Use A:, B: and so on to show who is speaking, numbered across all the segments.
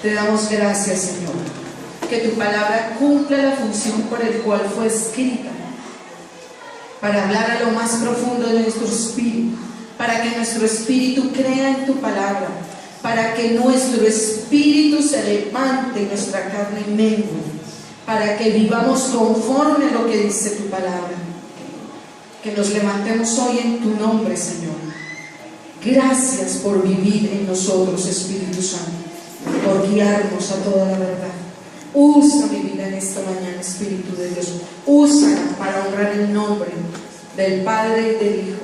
A: Te damos gracias, Señor, que tu palabra cumpla la función por el cual fue escrita, para hablar a lo más profundo de nuestro espíritu, para que nuestro espíritu crea en tu palabra, para que nuestro espíritu se levante y nuestra carne mengue, para que vivamos conforme a lo que dice tu palabra. Que nos levantemos hoy en tu nombre, Señor. Gracias por vivir en nosotros, Espíritu Santo, por guiarnos a toda la verdad. Usa mi vida en esta mañana, Espíritu de Dios. Úsala para honrar el nombre del Padre y del Hijo.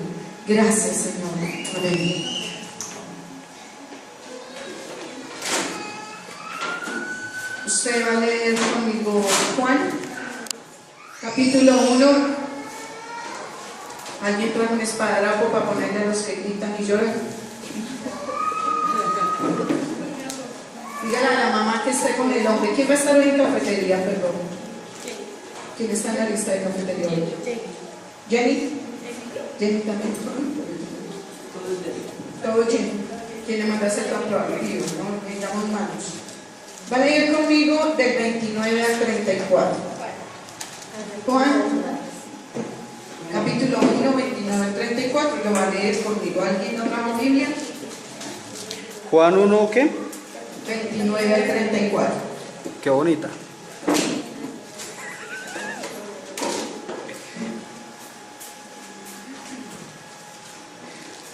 A: Gracias, Señor. Amén. Usted va a leer conmigo Juan, capítulo 1. Alguien trae un esparadrapo para ponerle a los que gritan y lloran. Dígale a la mamá que esté con el hombre. ¿Quién va a estar hoy en cafetería? Perdón. ¿Quién está en la lista de cafetería? ¿Jenny? ¿Jenny también? Todo Jenny. ¿Quién le manda a hacer tanto arriba? No tengamos manos. Va a leer conmigo del 29 al 34. Juan, capítulo 1, 29 al 34. Lo va a leer conmigo. ¿Alguien no trajo Biblia?
B: Juan 1, ¿qué?
A: 29 al 34.
B: Qué bonita.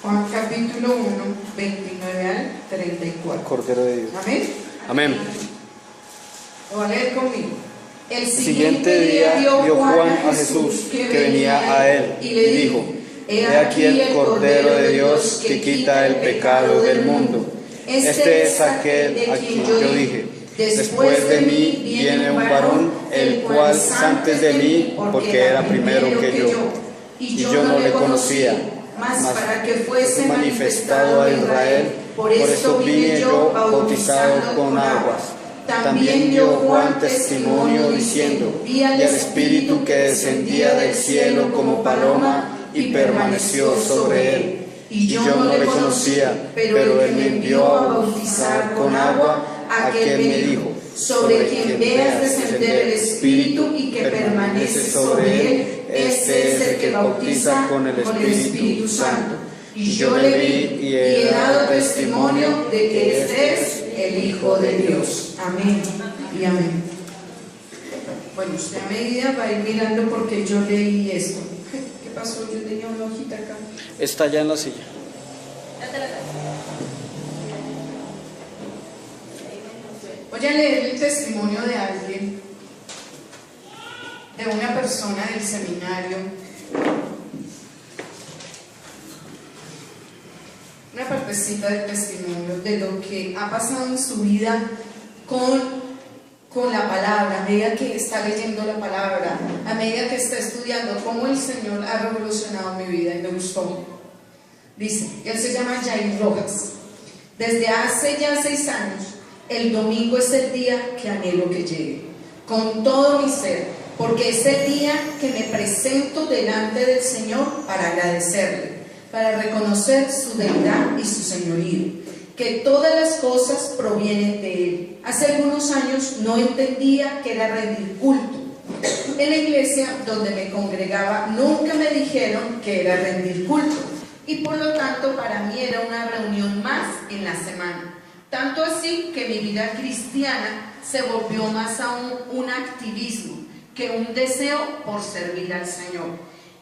A: Juan capítulo 1, 29 al 34.
B: Cordero de Dios.
A: Amén.
B: Amén.
A: Lo va a leer conmigo. El
B: Siguiente día vio Juan a Jesús que venía a él y le dijo: He aquí el Cordero de Dios que quita el pecado del mundo. Este es aquel a quien yo dije: después de mí viene un varón, el cual es antes de mí, porque era primero que yo. Y yo no le conocía, mas para que fuese manifestado a Israel, por esto vine yo bautizado con aguas. También dio Juan testimonio diciendo: vi al Espíritu que descendía del cielo como paloma y permaneció sobre él. Y yo no le conocía, pero él me envió a bautizar con agua, a quien me dijo: sobre quien veas descender el Espíritu y que permanece sobre él, este es el que bautiza con el Espíritu Santo. Y yo le vi y he dado testimonio de que este es el Hijo de Dios.
A: Amén y amén. Bueno, usted a medida va a ir mirando porque yo leí esto. ¿Qué pasó? Yo tenía una hojita acá.
B: Está allá en la silla.
A: Voy a leer el testimonio de alguien, de una persona del seminario, una partecita del testimonio de lo que ha pasado en su vida con la palabra, a medida que está leyendo la palabra, a medida que está estudiando, cómo el Señor ha revolucionado mi vida, y me gustó. Dice, él se llama Jair Rojas. Desde hace ya 6 años, el domingo es el día que anhelo que llegue, con todo mi ser, porque es el día que me presento delante del Señor para agradecerle, para reconocer su deidad y su señorío, que todas las cosas provienen de Él. Hace algunos años no entendía que era rendir culto. En la iglesia donde me congregaba nunca me dijeron que era rendir culto, y por lo tanto para mí era una reunión más en la semana. Tanto así que mi vida cristiana se volvió más aún un activismo que un deseo por servir al Señor.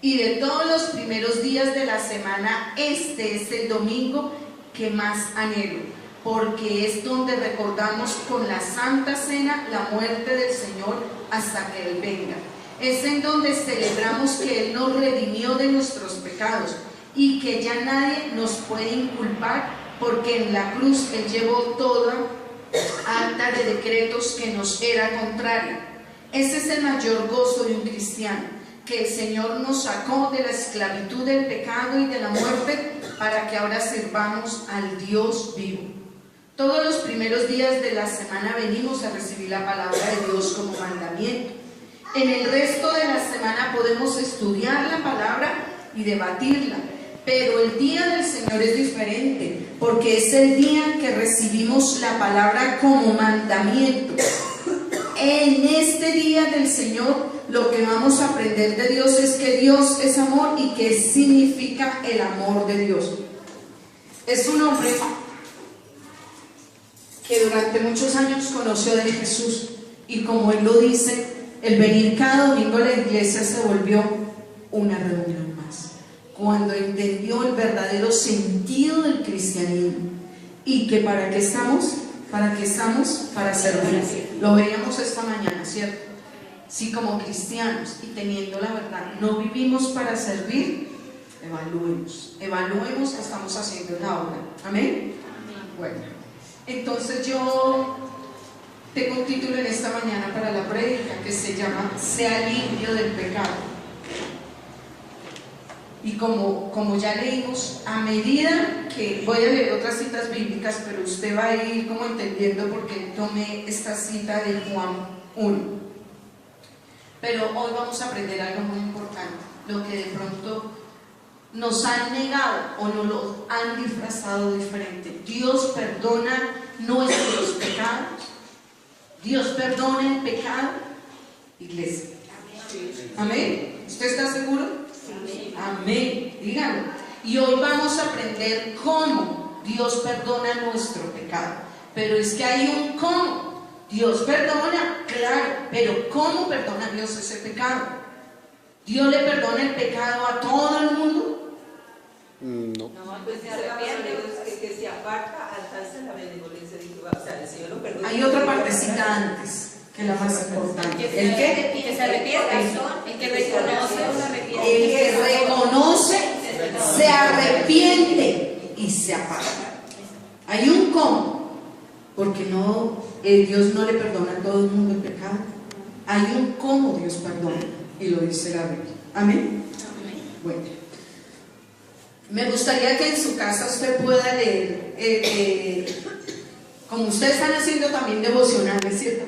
A: Y de todos los primeros días de la semana, este es el domingo que más anhelo, porque es donde recordamos con la Santa Cena la muerte del Señor hasta que Él venga. Es en donde celebramos que Él nos redimió de nuestros pecados y que ya nadie nos puede inculpar, porque en la cruz Él llevó toda acta de decretos que nos era contraria. Ese es el mayor gozo de un cristiano, que el Señor nos sacó de la esclavitud del pecado y de la muerte para que ahora sirvamos al Dios vivo. Todos los primeros días de la semana venimos a recibir la palabra de Dios como mandamiento. En el resto de la semana podemos estudiar la palabra y debatirla, pero el día del Señor es diferente, porque es el día que recibimos la palabra como mandamiento. En este día del Señor, lo que vamos a aprender de Dios es que Dios es amor y qué significa el amor de Dios. Es un hombre que durante muchos años conoció de Jesús, y como él lo dice, el venir cada domingo a la iglesia se volvió una reunión más. Cuando entendió el verdadero sentido del cristianismo y que ¿para qué estamos? Para servir. Lo veíamos esta mañana, ¿cierto? Si como cristianos y teniendo la verdad no vivimos para servir, evaluemos que estamos haciendo la obra. ¿Amén? Bueno, entonces yo tengo un título en esta mañana para la prédica que se llama Sea limpio del pecado. Y como ya leímos, a medida que voy a leer otras citas bíblicas, pero usted va a ir como entendiendo por qué tomé esta cita de Juan 1. Pero hoy vamos a aprender algo muy importante, lo que de pronto nos han negado o nos lo han disfrazado diferente. Dios perdona nuestros pecados. Dios perdona el pecado, iglesia. Amén. ¿Usted está seguro? Amén, díganlo. Y hoy vamos a aprender cómo Dios perdona nuestro pecado. Pero es que hay un cómo. Dios perdona, claro, pero ¿cómo perdona Dios ese pecado? ¿Dios le perdona el pecado a todo el mundo?
B: No.
C: Pues se arrepiente, que se aparta, alcanza la benevolencia de Jehová. O sea, el Señor lo perdona.
A: Hay otra partecita antes, que es la más importante. ¿El qué?
C: Que se arrepienta.
D: El que reconoce una arrepienta.
A: El que reconoce, se arrepiente y se aparta. Hay un cómo, porque Dios no le perdona a todo el mundo el pecado. Hay un cómo Dios perdona, y lo dice la Biblia. Amén. Bueno, me gustaría que en su casa usted pueda leer, como ustedes están haciendo también devocionales, ¿cierto?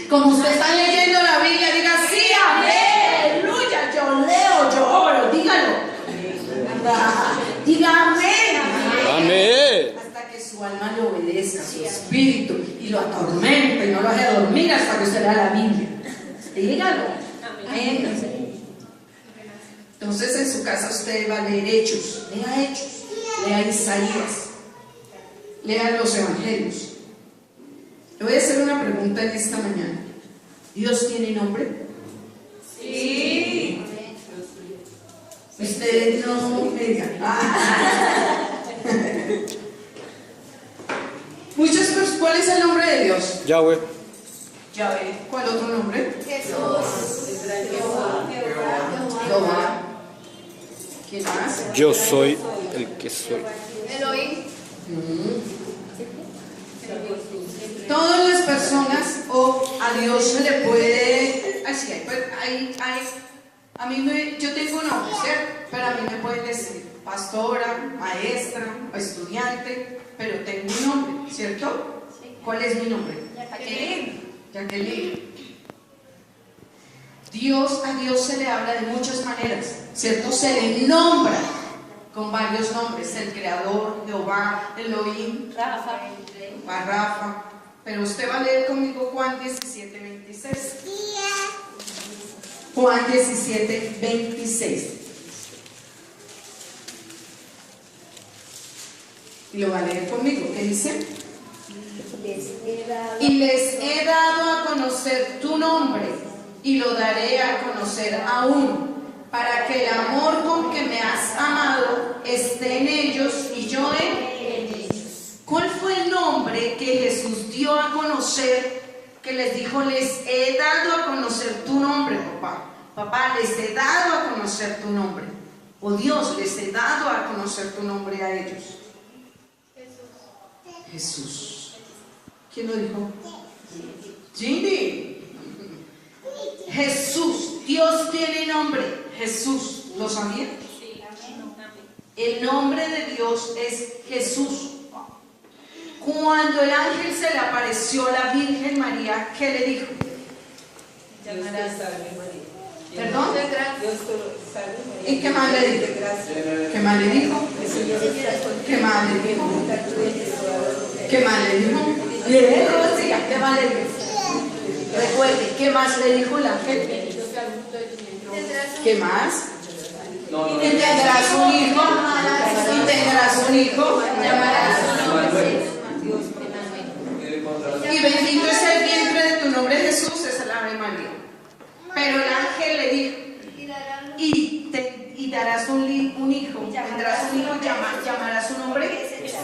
A: Como usted está leyendo la Biblia, diga sí, amén, aleluya, yo leo, yo oro, dígalo. Diga amén,
B: Amén.
A: hasta que su alma le obedezca, su espíritu, y lo atormenta y no lo hace dormir hasta que usted lea la Biblia. Dígalo. Amén. Entonces en su casa usted va a leer Hechos, lea Isaías, lea los Evangelios. Le voy a hacer una pregunta en esta mañana. ¿Dios tiene nombre?
D: Sí.
A: Ustedes no me digan. ¿Cuál es el nombre de Dios?
B: Yahweh.
A: Yahvé. ¿Cuál otro nombre?
D: Jesús.
A: Jehová. ¿Quién más?
B: Yo soy el que soy.
D: Elohim.
A: Todas las personas a Dios se le puede, así yo tengo un nombre, ¿cierto? Pero a mí me pueden decir pastora, maestra, estudiante, pero tengo un nombre, ¿cierto? ¿Cuál es mi nombre? Jacqueline. A Dios se le habla de muchas maneras, ¿cierto? Se le nombra con varios nombres: el Creador, Jehová, Elohim, Rafa. Pero usted va a leer conmigo Juan 17:26. Juan 17:26. Y lo va a leer conmigo. ¿Qué dice? Y les he dado a conocer tu nombre, y lo daré a conocer aún, para que el amor con que me has amado esté en ellos y yo en ellos. ¿Cuál fue el nombre que Jesús dio a conocer? Que les dijo: les he dado a conocer tu nombre, papá. Papá, les he dado a conocer tu nombre. O Dios, les he dado a conocer tu nombre a ellos. Jesús. ¿Quién lo dijo? Ginny. Jesús. Dios tiene nombre. Jesús. ¿Lo sabía? El nombre de Dios es Jesús. Cuando el ángel se le apareció a la Virgen María, ¿qué le dijo? ¿Perdón?
C: Dios salve María.
A: ¿Y qué más le dijo? ¿Qué más le dijo?
C: El Señor está contigo.
A: ¿Qué más le dijo?
C: Bendita tú eres entre todas las mujeres.
A: ¿Qué más le dijo? Lee, Rosy, ¿qué más le dijo? Recuerde, ¿qué más le dijo el ángel? ¿Qué más? Y tendrás un hijo, y tendrás un hijo, y bendito es el vientre de tu nombre Jesús, esa es la Ave María. Pero el ángel le dijo, y darás un hijo, tendrás un hijo, llamarás su nombre Jesús.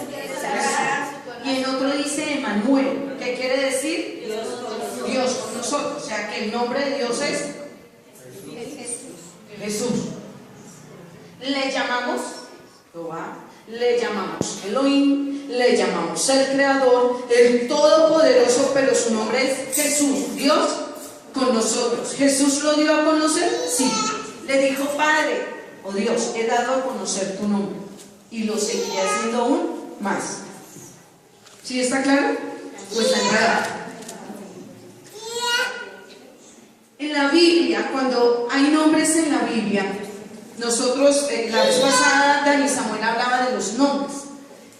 A: Y en otro dice Emmanuel, ¿qué quiere decir? Dios con nosotros, o sea que el nombre de Dios es Jesús. Le llamamos Jehová, le llamamos Elohim, le llamamos el Creador, el Todopoderoso, pero su nombre es Jesús, Dios con nosotros. ¿Jesús lo dio a conocer? Sí. Le dijo, Padre, oh Dios, he dado a conocer tu nombre y lo seguiré haciendo aún más. ¿Sí está claro? Pues enredado. En la Biblia, cuando hay nombres en la Biblia, nosotros, la vez pasada, Dani y Samuel hablaba de los nombres.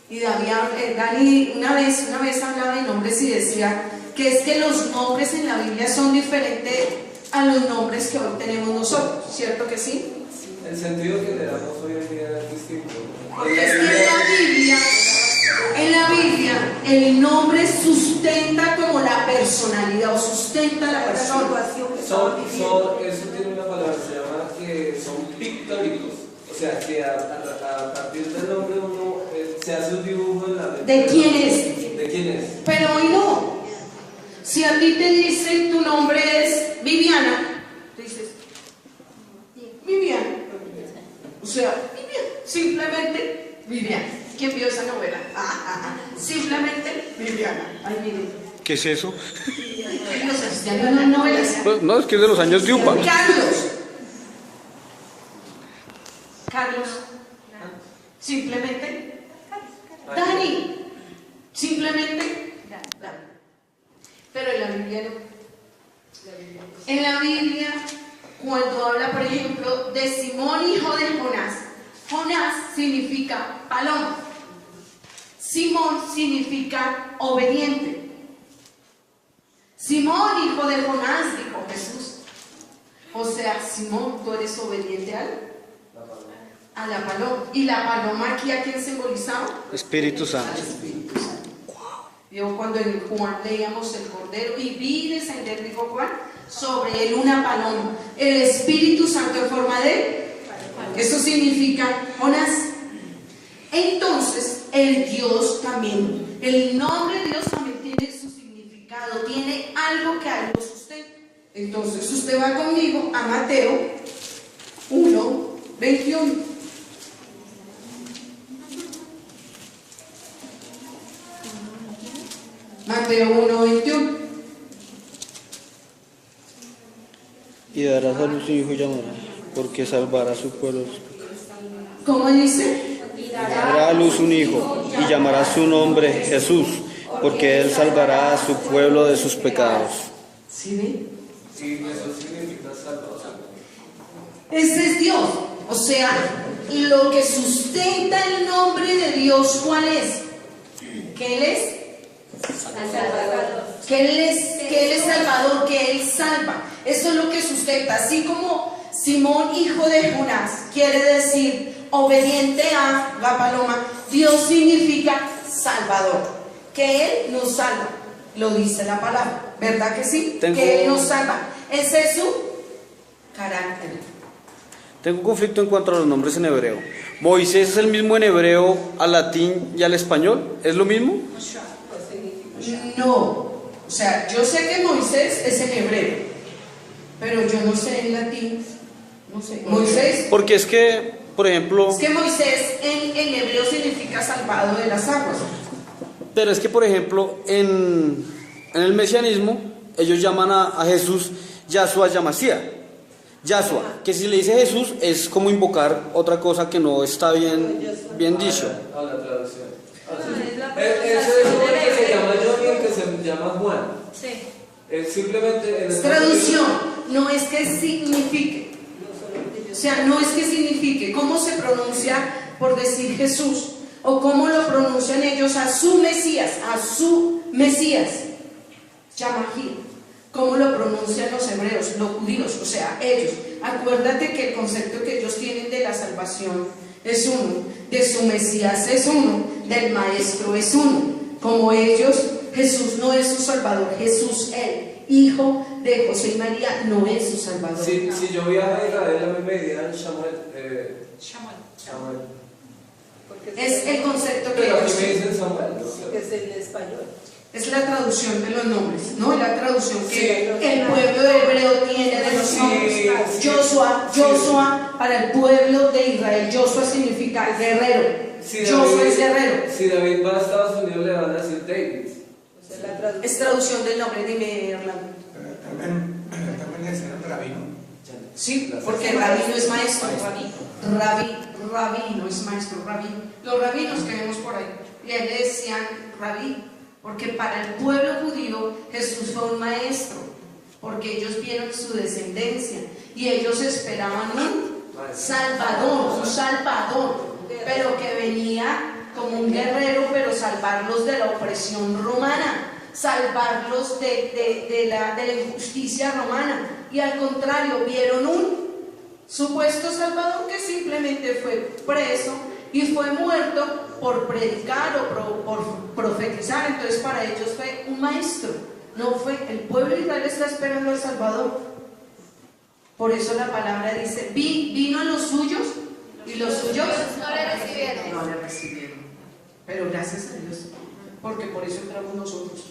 A: Y Dani una vez hablaba de nombres y decía que es que los nombres en la Biblia son diferentes a los nombres que hoy tenemos nosotros, ¿cierto que sí?
E: El sentido que le damos hoy en día es distinto.
A: Porque es que en la Biblia, el nombre sustenta como la personalidad o sustenta la persona.
E: Eso tiene una palabra, se llama que son pictóricos. O sea, que a partir del nombre uno se hace un dibujo en la mente.
A: ¿De quién es?
E: ¿De quién es?
A: Pero hoy no. Si a ti te dicen tu nombre es Viviana, tú dices Viviana. O sea, Viviana. Simplemente Viviana. ¿Quién vio esa novela? Simplemente Viviana. Ay, miren.
B: ¿Qué es eso?
A: ¿Ya no hay novelas?
B: No, es que es de los años de UPA.
A: Carlos. Simplemente Dani. Simplemente Dani. Pero en la Biblia no. En la Biblia, cuando habla, por ejemplo, de Simón, hijo de Jonás, Jonás significa paloma. Simón significa obediente. Simón, hijo de Jonás, dijo Jesús. O sea, Simón, tú eres obediente a la paloma. ¿Y la paloma aquí a quién simbolizaba?
B: Espíritu Santo.
A: Espíritu Santo. Yo cuando en Juan leíamos el Cordero y vi descender, dijo Juan, sobre él una paloma. El Espíritu Santo en forma de... Eso significa Jonás. Entonces, el Dios también, el nombre de Dios también tiene su significado, tiene algo que algo sustenta. Entonces, usted va conmigo a Mateo 1:21. Mateo 1:21.
B: Y darás a luz un hijo y llamará, porque salvará a su pueblo.
A: ¿Cómo dice?
B: Dará a luz un hijo y llamará su nombre Jesús, porque él salvará a su pueblo de sus pecados.
A: ¿Sí ven?
E: Sí, eso significa salvación.
A: Ese es Dios. O sea, lo que sustenta el nombre de Dios, ¿cuál es? Que Él es que Él es Salvador, que Él salva. Eso es lo que sustenta. Así como Simón, hijo de Jonás, quiere decir obediente a la paloma, Dios significa Salvador, que Él nos salva. Lo dice la palabra, ¿verdad que sí? Que Él nos salva. Ese es su carácter.
B: Tengo un conflicto en cuanto a los nombres en hebreo. ¿Moisés es el mismo en hebreo al latín y al español? ¿Es lo mismo?
A: No, o sea, yo sé que Moisés es en hebreo, pero yo no sé en latín, no sé. Moisés,
B: Porque es que, por ejemplo,
A: es que Moisés en hebreo significa salvado de las aguas.
B: pero es que, por ejemplo, en el mesianismo, ellos llaman a Jesús Yahshua Yamashiach. Yahshua, que si le dice Jesús es como invocar otra cosa que no está bien dicho.
E: A la traducción. Eso es como el que se llama Johnny, el que se llama Juan.
D: Sí.
E: Simplemente en
A: Es traducción. no es que signifique. O sea, no es que signifique. ¿Cómo se pronuncia, por decir Jesús? O cómo lo pronuncian ellos a su Mesías, Yamahir. ¿Cómo lo pronuncian los hebreos, los judíos? O sea, ellos. Acuérdate que el concepto que ellos tienen de la salvación es uno, de su Mesías es uno, del Maestro es uno. Como ellos, Jesús no es su Salvador, Jesús, el Hijo de José y María, no es su Salvador.
E: Si yo viajo a Israel, a mí me dirán Samuel.
A: Es el concepto que
E: pero
A: ellos
E: aquí me
A: tienen.
E: dicen Samuel, ¿no?
C: Que es en español.
A: Es la traducción de los nombres, ¿no? Es la traducción que
C: Sí,
A: el pueblo hebreo tiene de los nombres. Joshua, para el pueblo de Israel, Joshua significa guerrero. Joshua es guerrero.
E: Si David va a Estados Unidos, le van a decir David.
C: O sea, la traducción.
A: Es traducción del nombre, dime, Orlando.
F: También es el rabino.
A: Sí, porque rabino es maestro. Rabino es maestro, rabino. Los rabinos que vemos por ahí, le decían rabí, porque para el pueblo judío Jesús fue un maestro, porque ellos vieron su descendencia y ellos esperaban un salvador, pero que venía como un guerrero, pero salvarlos de la opresión romana, salvarlos de la injusticia romana. Y al contrario, vieron un supuesto salvador que simplemente fue preso y fue muerto por predicar o por profetizar. Entonces para ellos fue un maestro, no fue. El pueblo de Israel está esperando al Salvador. Por eso la palabra dice, vino a los suyos y los suyos
D: no le recibieron.
A: no le recibieron. Pero gracias a Dios, porque por eso entramos nosotros.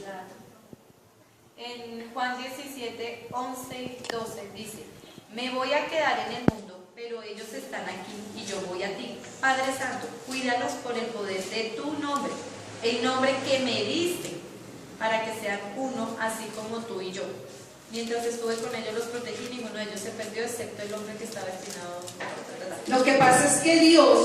D: En Juan 17, 11 y 12 dice: me voy a quedar en el mundo, pero ellos están aquí y yo voy a ti. Padre Santo, cuídalos por el poder de tu nombre, el nombre que me diste, para que sean uno, así como tú y yo. Mientras estuve con ellos los protegí, ninguno de ellos se perdió, excepto el hombre que estaba destinado a...
A: Lo que pasa es que Dios,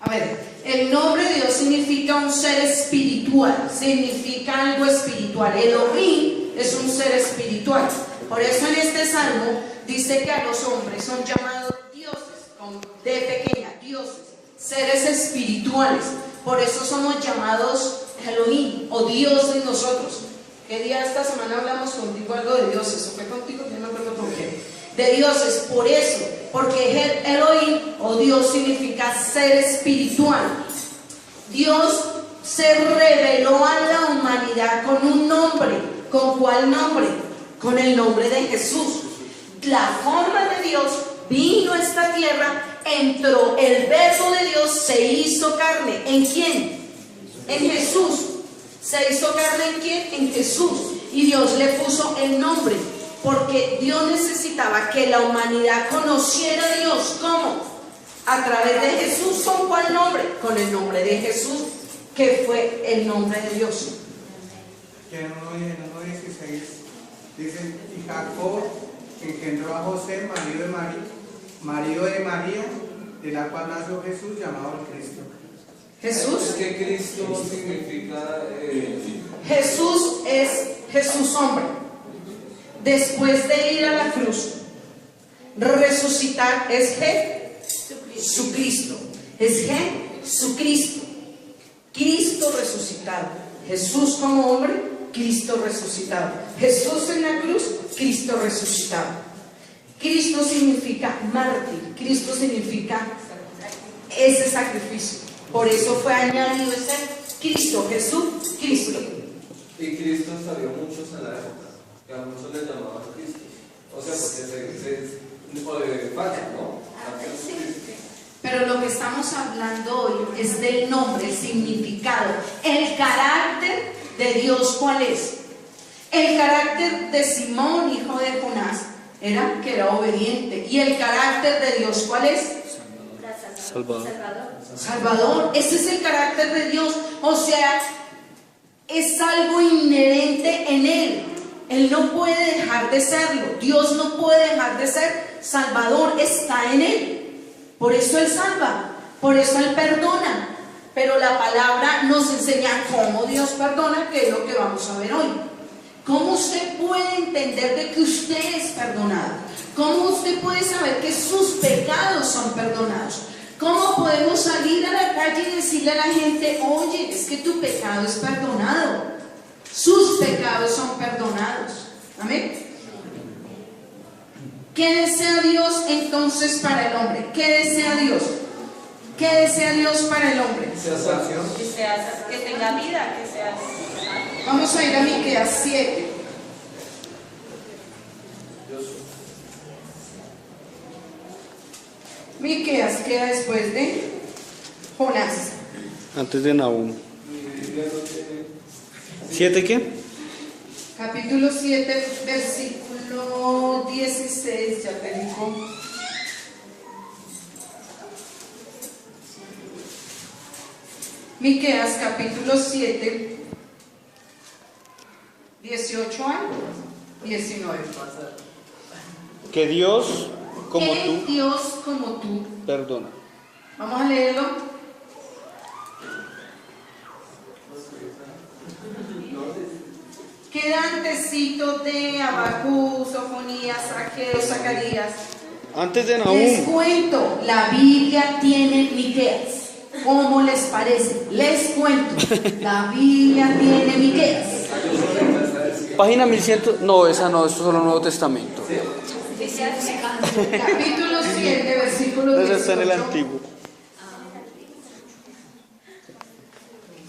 A: a ver, el nombre de Dios significa un ser espiritual, significa algo espiritual. Elohim es un ser espiritual. Por eso en este salmo dice que a los hombres son llamados dioses, con D pequeña, dioses, seres espirituales. Por eso somos llamados Elohim o Dios en nosotros. ¿Qué día esta semana hablamos contigo algo de dioses? ¿O fue contigo? Yo no recuerdo con qué. De dioses, por eso, porque Elohim o Dios significa ser espiritual. Dios se reveló a la humanidad con un nombre. ¿Con cuál nombre? Con el nombre de Jesús. La forma de Dios vino a esta tierra, entró, el verbo de Dios se hizo carne. ¿En quién? En Jesús. ¿Se hizo carne en quién? En Jesús. Y Dios le puso el nombre, porque Dios necesitaba que la humanidad conociera a Dios. ¿Cómo? A través de Jesús. ¿Con cuál nombre? Con el nombre de Jesús, que fue el nombre de Dios.
F: Que en 1:16 dice: y Jacob engendró a José, marido de María, de la cual nació Jesús, llamado el Cristo.
A: Jesús.
E: Es que Cristo significa...
A: Jesús es Jesús hombre. Después de ir a la cruz, resucitar es Jesucristo. Es Jesucristo. Cristo resucitado. Jesús como hombre, Cristo resucitado. Jesús en la cruz, Cristo resucitado. Cristo significa mártir. Cristo significa ese sacrificio. Por eso fue añadido ese Cristo, Jesús, Cristo.
E: Y Cristo salió muchos en la época, que a muchos les llamaban Cristo. O sea, porque se falta, ¿no?
A: Pero lo que estamos hablando hoy es del nombre, el significado, el carácter de Dios. ¿Cuál es? El carácter de Simón, hijo de Jonás, era que era obediente. ¿Y el carácter de Dios cuál es? Salvador. Ese es el carácter de Dios. O sea, es algo inherente en Él. Él no puede dejar de serlo. Dios no puede dejar de ser Salvador. Está en Él. Por eso Él salva. Por eso Él perdona. Pero la palabra nos enseña cómo Dios perdona, que es lo que vamos a ver hoy. ¿Cómo usted puede entender de que usted es perdonado? ¿Cómo usted puede saber que sus pecados son perdonados? ¿Cómo podemos salir a la calle y decirle a la gente, oye, es que tu pecado es perdonado? Sus pecados son perdonados. Amén. ¿Qué desea Dios entonces para el hombre? ¿Qué desea Dios? ¿Qué desea Dios para el hombre?
D: Que tenga vida, que sea.
A: Vamos a ir a Miqueas 7. Miqueas queda después de Jonás.
B: Antes de Nahum. ¿7 qué?
A: Capítulo 7, versículo 16, ya te digo. Miqueas capítulo 7, 18 al 19.
B: Que Dios como
A: Que
B: tú
A: Dios como tú.
B: perdona.
A: Vamos a leerlo. Queda antecito de Abacú, Sofonías, Ageo, Zacarías.
B: Antes de
A: Les
B: Nahum.
A: cuento, la Biblia tiene Miqueas. ¿Cómo les parece? Les cuento, la Biblia tiene Miqueas.
B: Página 1100. No, esa no, esto es solo Nuevo Testamento.
A: Capítulo 7, versículo 18.
B: Ese está en el Antiguo.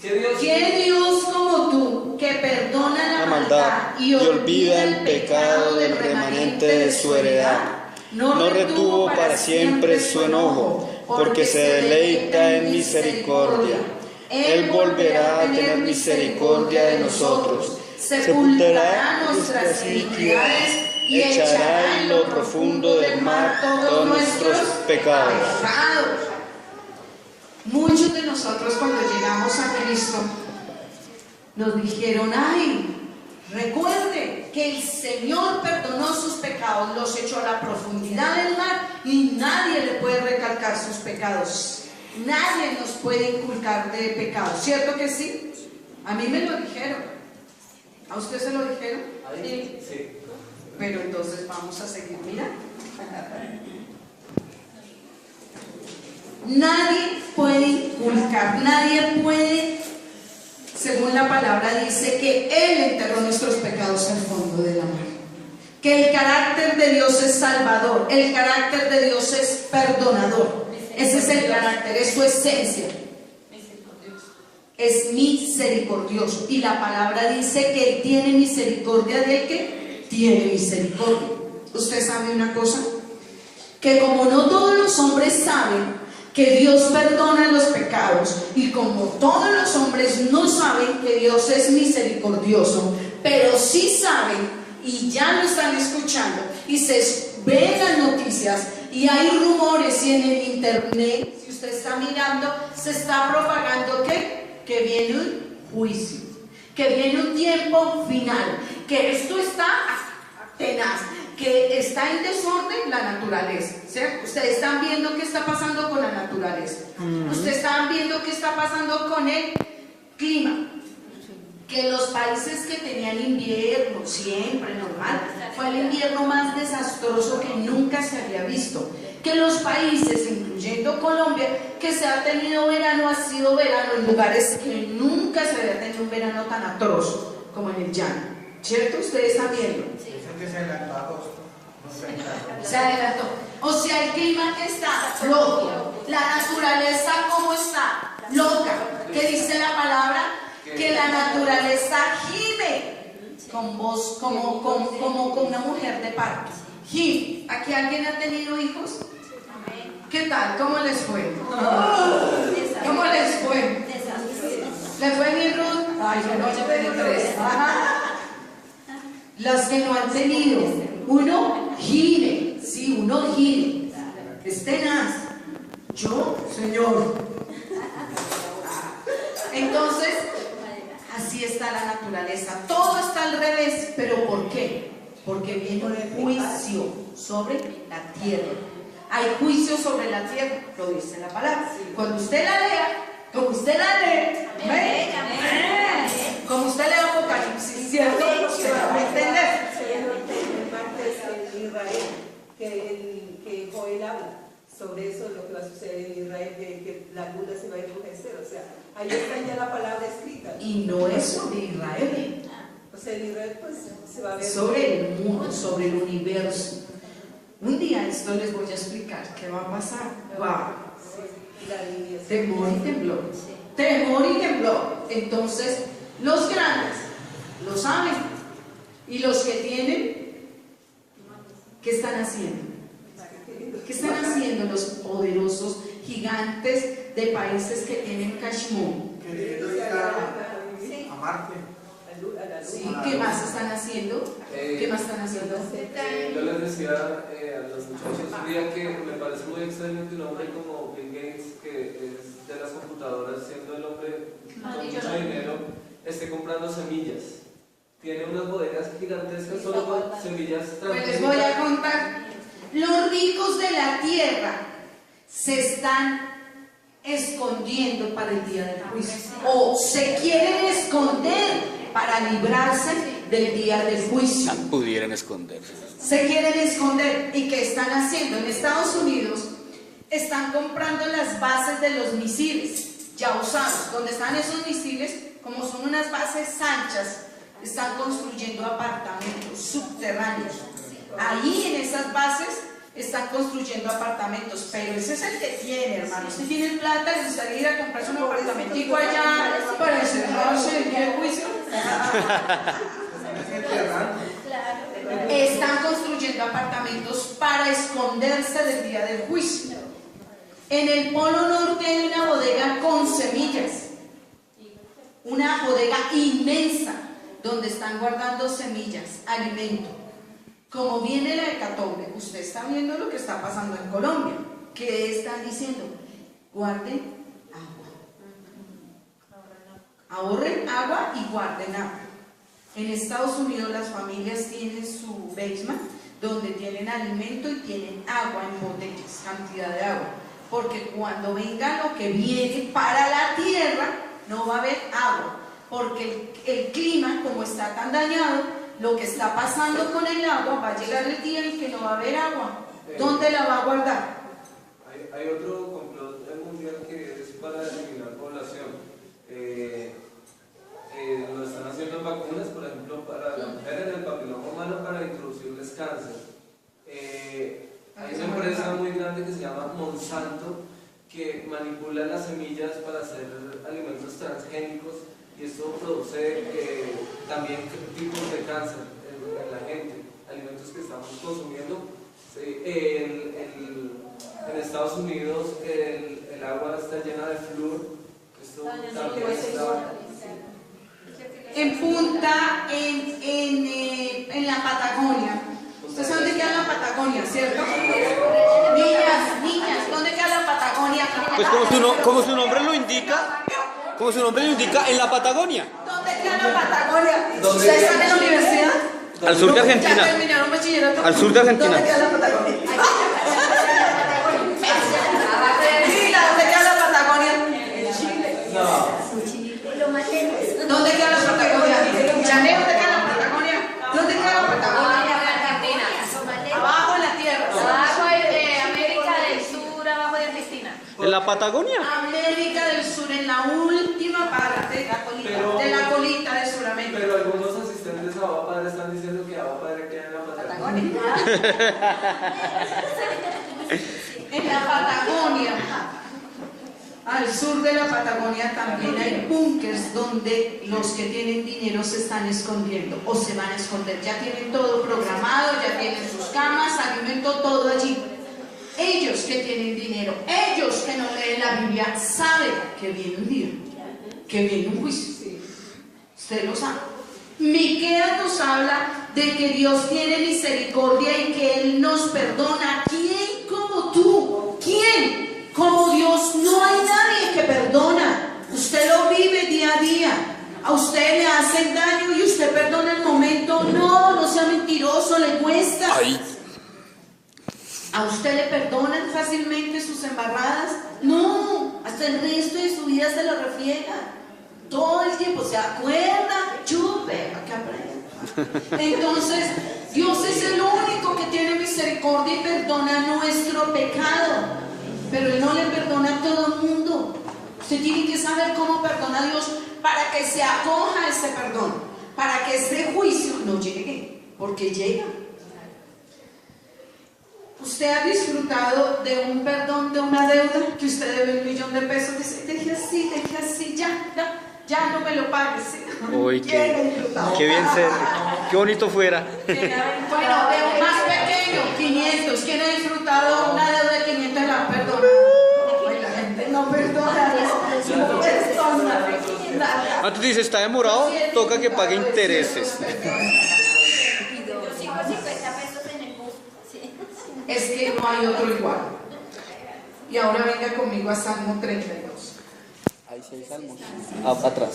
A: Que Dios como tú, que perdona la maldad y olvida el pecado del remanente de su heredad, no retuvo para siempre su enojo, porque se deleita en misericordia. Él volverá a tener misericordia de nosotros, sepultará nuestras iniquidades y echará en lo profundo del mar todos nuestros pecados. Muchos de nosotros cuando llegamos a Cristo nos dijeron, ay, recuerde que el Señor perdonó sus pecados, los echó a la profundidad del mar y nadie le puede recalcar sus pecados. Nadie nos puede inculcar de pecados, ¿cierto que sí? A mí me lo dijeron. ¿A usted se lo dijeron?
E: Sí.
A: Pero entonces vamos a seguir, mira. Nadie puede inculcar, nadie puede, según la palabra dice, que Él enterró nuestros pecados al fondo de la mar. Que el carácter de Dios es salvador, el carácter de Dios es perdonador. Ese es el carácter, es su esencia. Es misericordioso. Y la palabra dice que Él tiene misericordia del que tiene misericordia. ¿Usted sabe una cosa? Que como no todos los hombres saben que Dios perdona los pecados, y como todos los hombres no saben que Dios es misericordioso, pero sí saben y ya lo están escuchando y se ven las noticias y hay rumores y en el internet, si usted está mirando, se está propagando que viene un juicio, que viene un tiempo final, que esto está tenaz, que está en desorden la naturaleza, ¿cierto? Ustedes están viendo qué está pasando con la naturaleza. Ustedes están viendo qué está pasando con el clima. Que los países que tenían invierno siempre normal, fue el invierno más desastroso que nunca se había visto. Que los países, incluyendo Colombia, que se ha tenido verano, ha sido verano en lugares que nunca se había tenido un verano tan atroz como en el llano, ¿cierto? Ustedes están viendo.
F: Se adelantó a agosto.
A: Se adelantó. O sea, el clima está loco. La naturaleza, ¿cómo está? Loca. ¿Qué dice la palabra? Que la naturaleza gime con voz, como con una mujer de parto. Gime. ¿Aquí alguien ha tenido hijos? ¿Qué tal? ¿Cómo les fue? ¿Cómo les fue? ¿Les fue bien, Ruth? Ay, yo no, yo tengo 3. Ajá. Los que no han tenido, uno gire, sí, uno gire, es tenaz. Yo, Señor. Entonces, así está la naturaleza. Todo está al revés, pero ¿por qué? Porque viene un juicio sobre la tierra. Hay juicio sobre la tierra, lo dice la palabra. Cuando usted la lea, Como usted la lee,
D: Amén,
A: amén. Como usted lee Apocalipsis, ¿cierto? Usted la va a entender.
C: En parte es en Israel, que Joel habla sobre eso, lo que va a suceder en Israel, que la gula se va a enfurecer. O sea, ahí está ya la palabra escrita.
A: Y no es sobre Israel,
C: O sea, en Israel pues se va a ver.
A: sobre el mundo, sobre el universo. Un día esto les voy a explicar qué va a pasar. ¡Wow!
C: La línea.
A: Temor y temblor. Temor y temblor. Entonces, los grandes lo saben. Y los que tienen, ¿qué están haciendo? ¿Qué están haciendo los poderosos gigantes de países que tienen cash money?
F: Queriendo ir a Marte.
A: ¿Sí? ¿Qué más están haciendo? ¿Qué más están haciendo?
E: Yo les decía a los muchachos un día que me parece muy extraño que un hombre como Bill Gates, que es de las computadoras, siendo el hombre con mucho dinero, esté comprando semillas. Tiene unas bodegas gigantescas solo con semillas
A: Pues les voy a contar. Los ricos de la tierra se están escondiendo para el día del juicio. O se quieren esconder para librarse del día del juicio.
B: Pudieran esconderse.
A: Se quieren esconder. ¿Y qué están haciendo? En Estados Unidos están comprando las bases de los misiles ya usados. Donde están esos misiles, como son unas bases anchas, están construyendo apartamentos subterráneos. Ahí en esas bases están construyendo apartamentos, pero ese es el que tiene, hermano. Si tiene plata, le gustaría ir a comprarse un apartamentico allá para encerrarse el día del juicio. Están construyendo apartamentos para esconderse del día del juicio. En el Polo Norte hay una bodega con semillas, una bodega inmensa donde están guardando semillas, alimento. Como viene la hecatombe, usted está viendo lo que está pasando en Colombia. ¿Qué están diciendo? Guarden agua. Ahorren agua y guarden agua. En Estados Unidos las familias tienen su basement donde tienen alimento y tienen agua en botellas, cantidad de agua. Porque cuando venga lo que viene para la tierra, no va a haber agua. Porque el clima, como está tan dañado, lo que está pasando con el agua, va a llegar el día en que no va a haber agua. ¿Dónde la va a guardar?
E: Hay otro complot mundial que es para eliminar población. Lo están haciendo en vacunas, por ejemplo, para la mujer en el papiloma humano para introducirles cáncer. Hay una empresa muy grande que se llama Monsanto que manipula las semillas para hacer alimentos transgénicos y esto produce también tipos de cáncer en la gente, alimentos que estamos consumiendo. Sí, en Estados Unidos el agua está llena de flúor. Esto también está...
A: En Punta, en la Patagonia. Ustedes saben dónde queda la Patagonia, ¿cierto? Niñas, ¿dónde queda la Patagonia?
B: Pues como su nombre lo indica, en la Patagonia.
A: ¿Dónde queda la Patagonia?
E: ¿Dónde
A: ¿Ustedes
E: queda?
A: están en la universidad?
B: Al sur de
A: ¿Ya
B: Argentina.
A: terminaron bachillerato?
B: Al sur de Argentina.
A: ¿Dónde queda la Patagonia? Mira, ¿dónde queda la Patagonia? En Chile.
E: No.
A: ¿Dónde queda la Patagonia? Jané, ¿dónde queda la Patagonia? ¿Dónde queda la Patagonia? Abajo en la tierra.
D: Abajo de América del Sur, abajo de Argentina.
B: ¿En la Patagonia?
A: América del Sur, en la última parte de la colita de Sudamérica.
E: Pero algunos asistentes a Abba Padre están diciendo que Abba Padre queda en la Patagonia.
A: En la Patagonia, al sur de la Patagonia también hay búnkers donde los que tienen dinero se están escondiendo o se van a esconder. Ya tienen todo programado, ya tienen sus camas, alimento, todo allí. Ellos que tienen dinero, ellos que no leen la Biblia, saben que viene un día, que viene un juicio. Usted lo sabe. Miqueas nos habla de que Dios tiene misericordia y que Él nos perdona. ¿Quién como tú? ¿Quién como Dios? No hay nadie que perdona. Usted lo vive día a día. A usted le hacen daño y usted perdona el momento. No sea mentiroso, le cuesta.
B: Ay.
A: ¿A usted le perdonan fácilmente sus embarradas? No, hasta el resto de su vida
G: día se lo refriega. Todo el tiempo se acuerda, chupe, para que aprenda. Entonces, Dios es el único que tiene misericordia y perdona nuestro pecado. Pero Él no le perdona a todo el mundo. Usted tiene que saber cómo perdona a Dios para que se acoja a ese perdón, para que ese juicio no llegue, porque llega. ¿Usted ha disfrutado de un perdón de una deuda que usted debe $1.000.000 de pesos? Dice, deje así, ya no me lo pagues.
B: Uy, qué bien ser, qué bonito fuera.
G: Bueno, de un más pequeño, 500. ¿Quién ha disfrutado una deuda de 500 la perdona? La gente no perdona.
B: Antes dice, está demorado, toca que pague intereses.
A: Es que no hay otro igual. Y ahora venga conmigo a Salmo 32.
B: Ahí sí hay salmos. Atrás.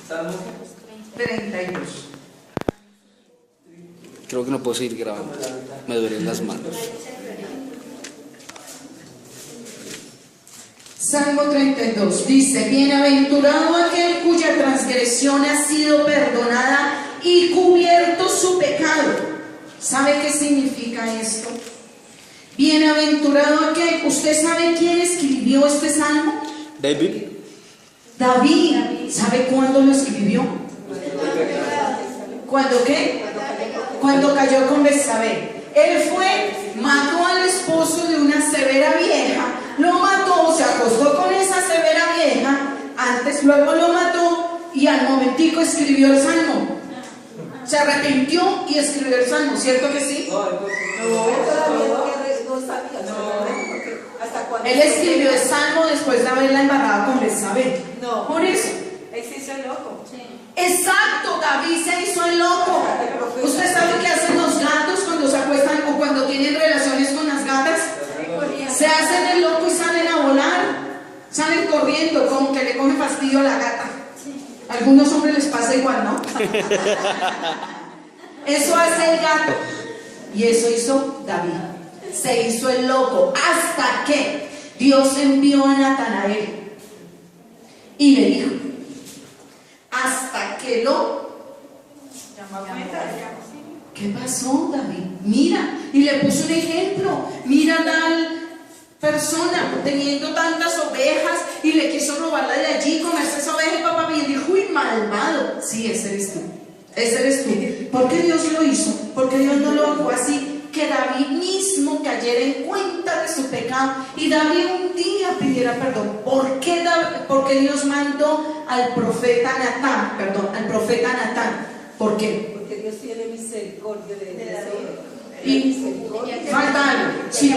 E: Salmo
A: 32.
B: Creo que no puedo seguir grabando. Me duelen las manos.
A: Salmo 32 dice: bienaventurado aquel cuya transgresión ha sido perdonada y cubierto su pecado. ¿Sabe qué significa esto? Bienaventurado aquel. ¿Usted sabe quién escribió este salmo?
B: David.
A: David. ¿Sabe cuándo lo escribió? ¿Cuándo qué? Cuando cayó con Betsabé. Él mató al esposo de una severa vieja, lo mató, se acostó con esa severa vieja, luego lo mató y al momentico escribió el salmo. Se arrepintió y escribió el salmo, ¿cierto que sí? Él escribió el salmo después de haberla embarrado con Betsabé.
C: No.
A: Por eso.
C: Él se hizo el loco.
A: Sí. Exacto, David se hizo el loco. ¿Usted sabe qué hacen los gatos cuando se acuestan o cuando tienen relaciones con las gatas? Se hacen el loco y salen a volar. Salen corriendo, como que le coge fastidio a la gata. A algunos hombres les pasa igual, ¿no? Eso hace el gato. Y eso hizo David. Se hizo el loco hasta que Dios envió a Natanael y le dijo, hasta que lo ¿qué pasó, David? Mira, y le puso un ejemplo. Mira a tal persona teniendo tantas ovejas y le quiso robarla de allí, comerse esa oveja y papá y dijo, uy, malvado. Sí, ese eres tú. Ese eres tú. ¿Por qué Dios lo hizo? Porque Dios no lo dejó así, que David mismo cayera en cuenta de su pecado y David un día pidiera perdón. ¿Por qué Dios mandó al profeta Natán? ¿Por qué?
C: Porque Dios tiene misericordia de David.
A: Y falta algo. Sí.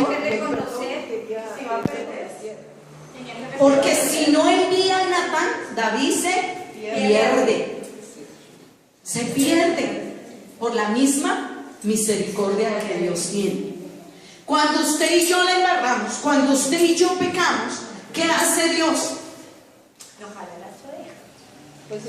A: Porque si no envía a Natán, David se pierde. Se pierde por la misma misericordia que Dios tiene. Cuando usted y yo la embarramos, cuando usted y yo pecamos, ¿qué hace Dios?
C: Pues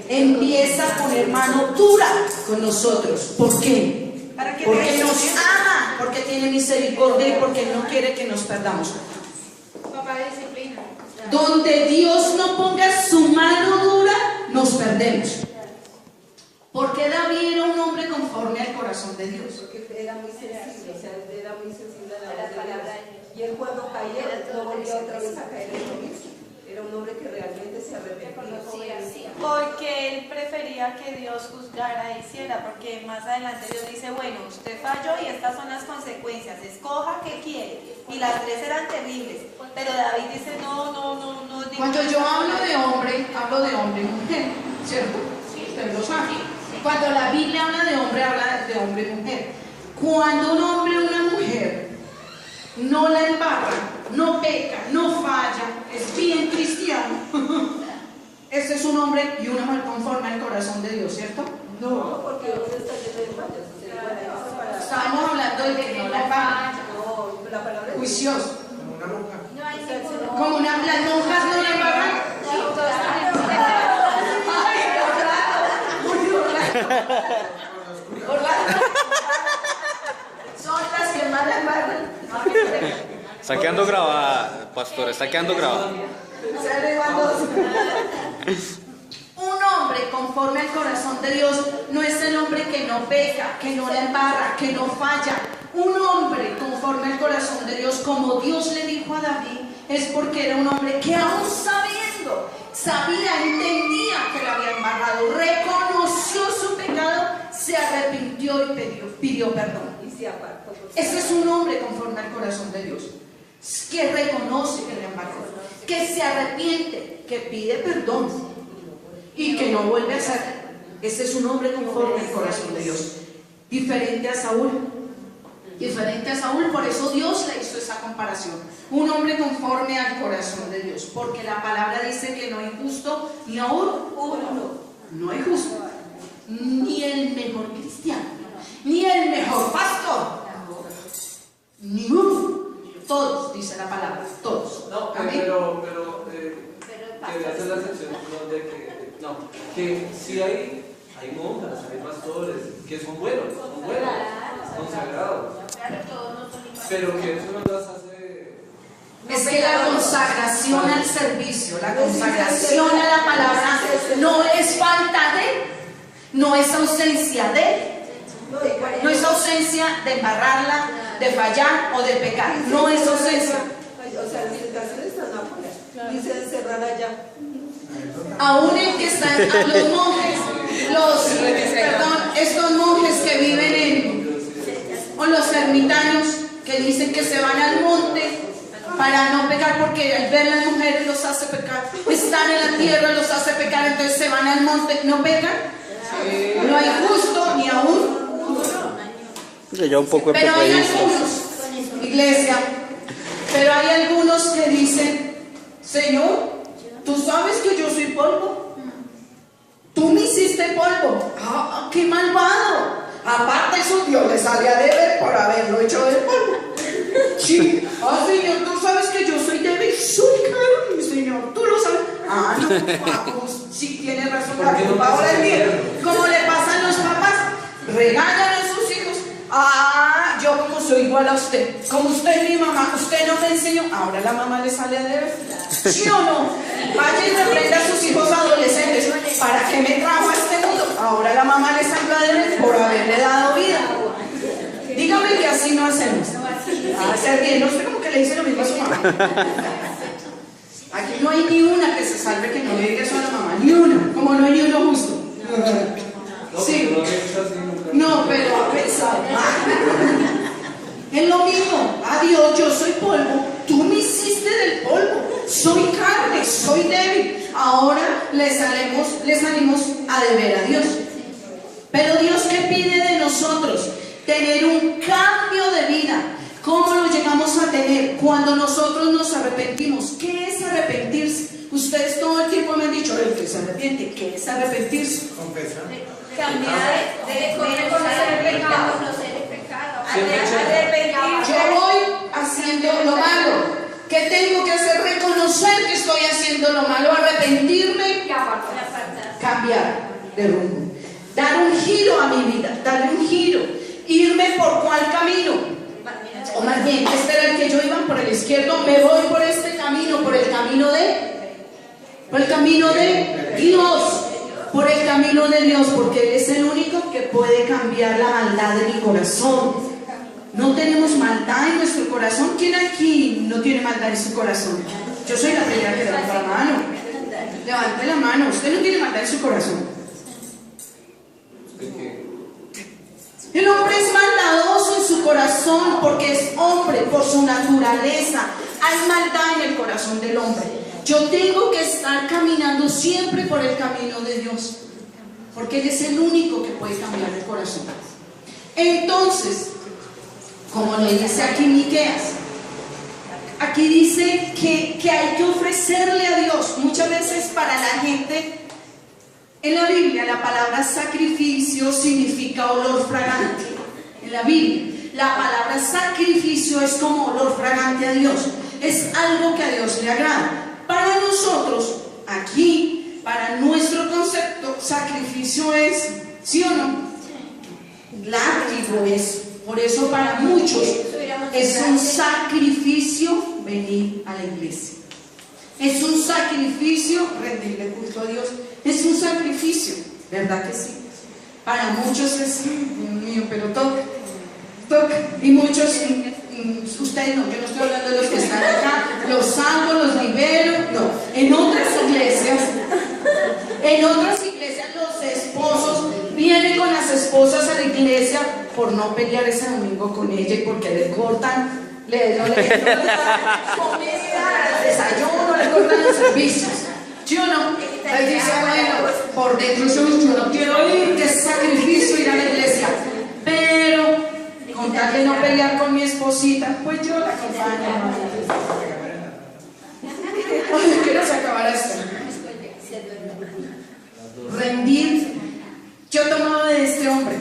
A: empieza a poner mano dura con nosotros. ¿Por qué? Porque nos ama, porque tiene misericordia y porque no quiere que nos perdamos. Donde Dios no ponga su mano dura, nos perdemos. Porque David era un hombre conforme al corazón de Dios.
C: Porque era muy sensible, era muy sensible a la palabra. Y él cuando caía, no volvió otra vez a caer en lo mismo. Era un hombre que realmente se arrepentía.
D: Porque él prefería que Dios juzgara e hiciera, porque más adelante Dios dice, bueno, usted falló y estas son las consecuencias, escoja qué quiere. Y las tres eran terribles, pero David dice, no.
A: Cuando yo hablo de hombre y mujer, ¿cierto? Sí, usted lo sabe. Cuando la Biblia habla de hombre y mujer. Cuando un hombre o una mujer no la embarra, no peca, no falla, es bien cristiano, ese es un hombre y una mujer conforme al corazón de Dios, ¿cierto?
C: No, porque uno está lleno de fallas.
A: Estamos hablando de que no la embarra.
C: No, la palabra es
A: juicioso.
F: Como una monja.
A: Como las monjas no la embarran. Son las que más la embarran.
B: Está quedando grabada, pastor, está quedando grabada.
G: Un hombre conforme al corazón de Dios no es el hombre que no peca, que no la embarra, que no falla. Un hombre conforme al corazón de Dios, como Dios le dijo a David, es porque era un hombre que aún sabiendo, sabía, entendía que la había embarrado, reconoció su pecado, se arrepintió y pidió perdón.
C: Y se apartó.
G: Ese es un hombre conforme al corazón de Dios, que reconoce que le embarró, que se arrepiente, que pide perdón y que no vuelve a hacer. Ese es un hombre conforme al corazón de Dios, diferente a Saúl. Diferente a Saúl, por eso Dios le hizo esa comparación. Un hombre conforme al corazón de Dios, porque la palabra dice que no hay justo ni aún uno. No hay justo, ni el mejor cristiano, ni el mejor pastor, ni uno. Todos, dice la palabra, todos.
E: No,
G: Amén.
E: pero quería hacer la excepción que sí hay monjas, hay pastores que son buenos, consagrados. Pero que eso no las hace.
G: Es que la consagración al servicio, la consagración a la palabra no es falta de, no es ausencia de, no es ausencia de embarrarla, de fallar o de pecar, no es ausencia.
C: O sea, las tentaciones están afuera. Dice encerrar allá.
G: Aún en que están los monjes, estos monjes que viven o los ermitaños que dicen que se van al monte para no pecar, porque al ver las mujeres los hace pecar, están en la tierra los hace pecar, entonces se van al monte, no pecan, no hay justo ni aún.
B: Ya un poco de
G: Pero hay algunos, iglesia, pero hay algunos que dicen, Señor, tú sabes que yo soy polvo, tú me hiciste polvo. ¡Ah, qué malvado! Aparte eso Dios le sale a deber por haberlo hecho del polvo. Sí, Señor, tú sabes que yo soy débil, soy carne, Señor, tú lo sabes. No, pues sí tienes razón, la culpa ahora es mía. Como le pasan los papás, regañan a sus hijos. Yo como soy igual a usted, como usted es mi mamá, usted no me enseñó, ahora la mamá le sale a deber. ¿Sí o no? Vaya y reprenda a sus hijos adolescentes. ¿Para qué me trajo a este mundo? Ahora la mamá le salió a deber por haberle dado vida. Dígame que así no hacemos. Hacer bien, no sé cómo que le dice lo mismo a su mamá. Aquí no hay ni una que se salve que no le diga eso a la mamá, ni una, como no hay ni uno justo. Sí. No, pero a pensar. Es lo mismo. Adiós, yo soy polvo. Tú me hiciste del polvo. Soy carne, soy débil. Ahora le salimos a deber a Dios. Pero Dios, ¿qué pide de nosotros? Tener un cambio de vida. ¿Cómo lo llegamos a tener? Cuando nosotros nos arrepentimos. ¿Qué es arrepentirse? Ustedes todo el tiempo me han dicho, el que se arrepiente, ¿qué es arrepentirse?
F: Confesar.
D: Cambiar de reconocer el pecado.
G: Yo voy haciendo lo malo. ¿Qué tengo que hacer? Reconocer que estoy haciendo lo malo, arrepentirme, cambiar de rumbo, dar un giro a mi vida, dar un giro, irme por cuál camino. O más bien, este era el que yo iba por el izquierdo, me voy por este camino, por el camino de Dios. Por el camino de Dios, porque Él es el único que puede cambiar la maldad de mi corazón. No tenemos maldad en nuestro corazón. ¿Quién aquí no tiene maldad en su corazón? Yo soy la primera que levanta la mano. Levante la mano. Usted no tiene maldad en su corazón. El hombre es maldadoso en su corazón porque es hombre por su naturaleza. Hay maldad en el corazón del hombre. Yo tengo que estar caminando siempre por el camino de Dios, porque Él es el único que puede cambiar el corazón. Entonces, como le dice aquí Miqueas, aquí dice que hay que ofrecerle a Dios. Muchas veces para la gente, en la Biblia la palabra sacrificio significa olor fragante. En la Biblia la palabra sacrificio es como olor fragante a Dios. Es algo que a Dios le agrada. Para nosotros, aquí, para nuestro concepto, sacrificio es, ¿sí o no? Látigo es. Por eso para muchos, Es un sacrificio venir a la iglesia. Es un sacrificio rendirle culto a Dios. Es un sacrificio, ¿verdad que sí? Para muchos es, Dios mío, pero toca. Y muchos, ustedes no, yo no estoy hablando de los que están acá, los salvo, los libero, no. En otras iglesias los esposos vienen con las esposas a la iglesia por no pelear ese domingo con ella y porque le cortan, le dan comida, desayuno, le cortan los servicios. ¿Sí o no? Él dice, bueno, por dentro yo no quiero ir, que es sacrificio ir a la iglesia, pero con tal de no pelear con mi esposita, pues yo la acompaño. Oye, quiero se acabar esto. Rendir. Yo tomaba de este hombre.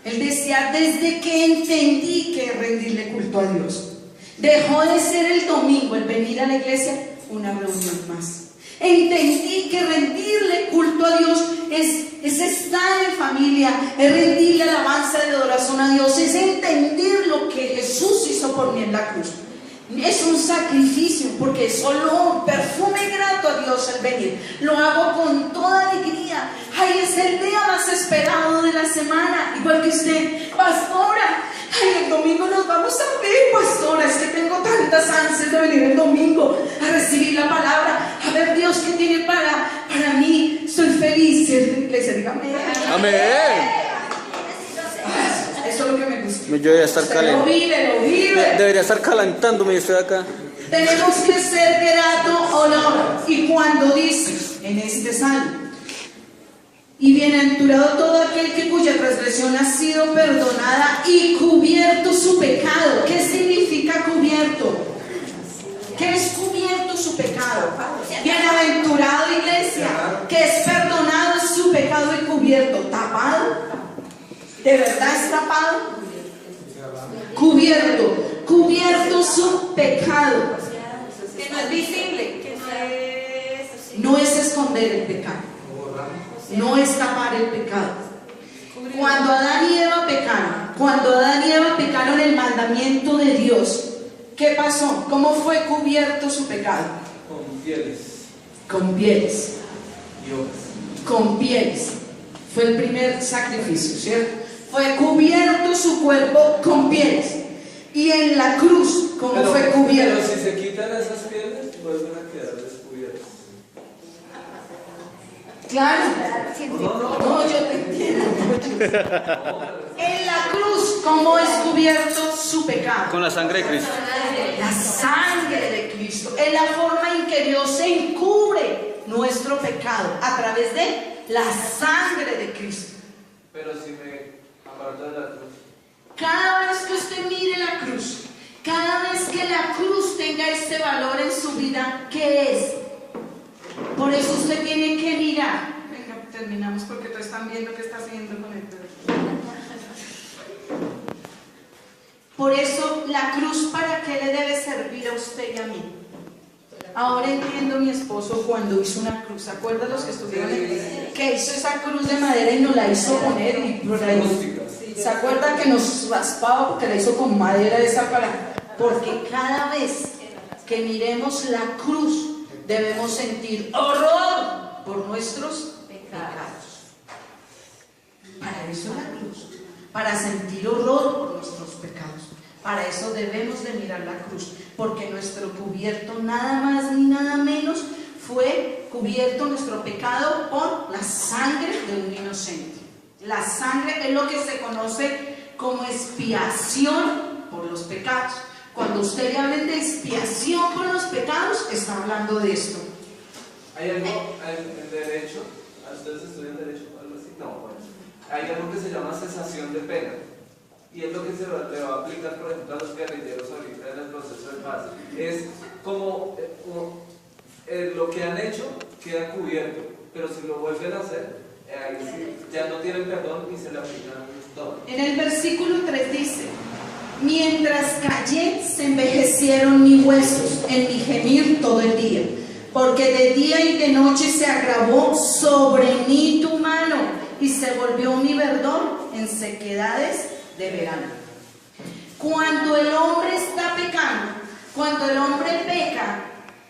G: Él decía, desde que entendí que rendirle culto a Dios, dejó de ser el domingo, el venir a la iglesia, una reunión más. Entendí que rendirle culto a Dios es estar en familia, es rendirle alabanza y adoración a Dios, es entender lo que Jesús hizo por mí en la cruz. Es un sacrificio, porque es solo perfume grato a Dios el venir. Lo hago con toda alegría. Ay, es el día más esperado de la semana. Igual que usted, pastora. Ay, el domingo nos vamos a ver, pastora. Es que tengo tantas ansias de venir el domingo a recibir la palabra, a ver Dios qué tiene para mí. Soy feliz. Si es la iglesia, dígame.
B: Amén.
G: Eso es lo que me gusta.
B: Yo debería estar calentando.
G: Lo vive.
B: Debería estar calentándome y estoy acá.
G: Tenemos que ser grato olor. Y cuando dice en este salmo, y bienaventurado todo aquel que cuya transgresión ha sido perdonada y cubierto su pecado. ¿Qué significa cubierto? ¿Qué es cubierto su pecado? Bienaventurado, iglesia, que es perdonado su pecado y cubierto. ¿Tapado? ¿De verdad es tapado? Cubierto su pecado.
D: Que no es visible, que
G: no es esconder el pecado, no es tapar el pecado. Cuando Adán y Eva pecaron el mandamiento de Dios, ¿qué pasó? ¿Cómo fue cubierto su pecado? Con pieles. Con pieles. Fue el primer sacrificio, ¿cierto? Fue cubierto su cuerpo con pieles. Y en la cruz, ¿cómo fue cubierto?
E: Pero si se quitan esas pieles, vuelven a quedar descubiertas.
G: Claro. No, yo te entiendo. En la cruz, ¿cómo es cubierto su pecado?
B: Con la sangre de Cristo.
G: La sangre de Cristo. Es la forma en que Dios encubre nuestro pecado a través de la sangre de Cristo.
E: Pero si me aparto de la cruz.
G: Cada vez que usted mire la cruz, cada vez que la cruz tenga este valor en su vida, ¿qué es? Por eso usted tiene que mirar. Venga, terminamos porque todos están viendo qué está haciendo con el perro. Por eso la cruz, ¿para qué le debe servir a usted y a mí? Ahora entiendo mi esposo cuando hizo una cruz. ¿Se acuerdan los que estuvieron que hizo esa cruz de madera y nos la hizo poner y por ahí? ¿Se acuerdan que nos raspaba porque la hizo con madera esa para? Porque cada vez que miremos la cruz debemos sentir horror por nuestros pecados. Para eso la cruz, para sentir horror por nuestros pecados. Para eso debemos de mirar la cruz, porque nuestro cubierto nada más ni nada menos fue cubierto nuestro pecado por la sangre de un inocente. La sangre es lo que se conoce como expiación por los pecados. Cuando usted le habla de expiación por los pecados, está hablando de esto.
E: ¿Hay algo en derecho? ¿Ustedes estudian derecho o algo así? No, bueno. Hay algo que se llama cesación de pena. Y es lo que se le va a aplicar, por ejemplo, a los guerrilleros ahorita en el proceso de paz. Es como lo que han hecho queda cubierto, pero si lo vuelven a hacer, ahí sí, ya no tienen perdón y se le aplican todo.
G: En el versículo 3 dice: mientras callé, se envejecieron mis huesos en mi gemir todo el día, porque de día y de noche se agravó sobre mí tu mano, y se volvió mi verdor en sequedades de verano. Cuando el hombre está pecando, cuando el hombre peca,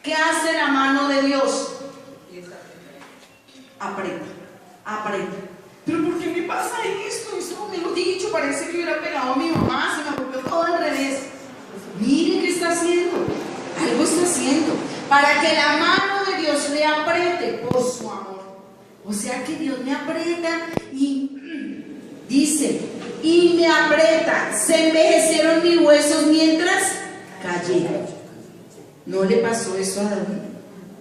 G: ¿qué hace la mano de Dios? Aprieta, aprieta. ¿Pero por qué me pasa esto? Esto, mejor dicho, parece que hubiera pegado a mi mamá, se me volvió todo al revés. Mire qué está haciendo. Algo está haciendo para que la mano de Dios le apriete por su amor. O sea que Dios me aprieta y dice, y me aprieta, se envejecieron mis huesos mientras cayeron. ¿No le pasó eso a David?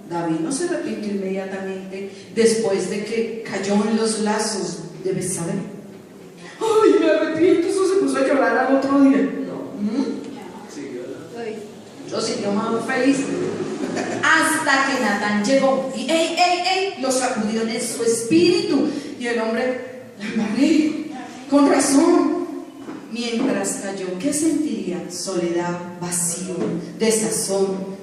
G: David no se arrepintió inmediatamente después de que cayó en los lazos de Betsabé. Ay, me arrepiento, eso se puso a llorar al otro día. Yo siguió más feliz hasta que Natán llegó y lo sacudió en su espíritu y el hombre, la embarré, con razón. Mientras cayó, ¿qué sentiría? Soledad, vacío, desazón.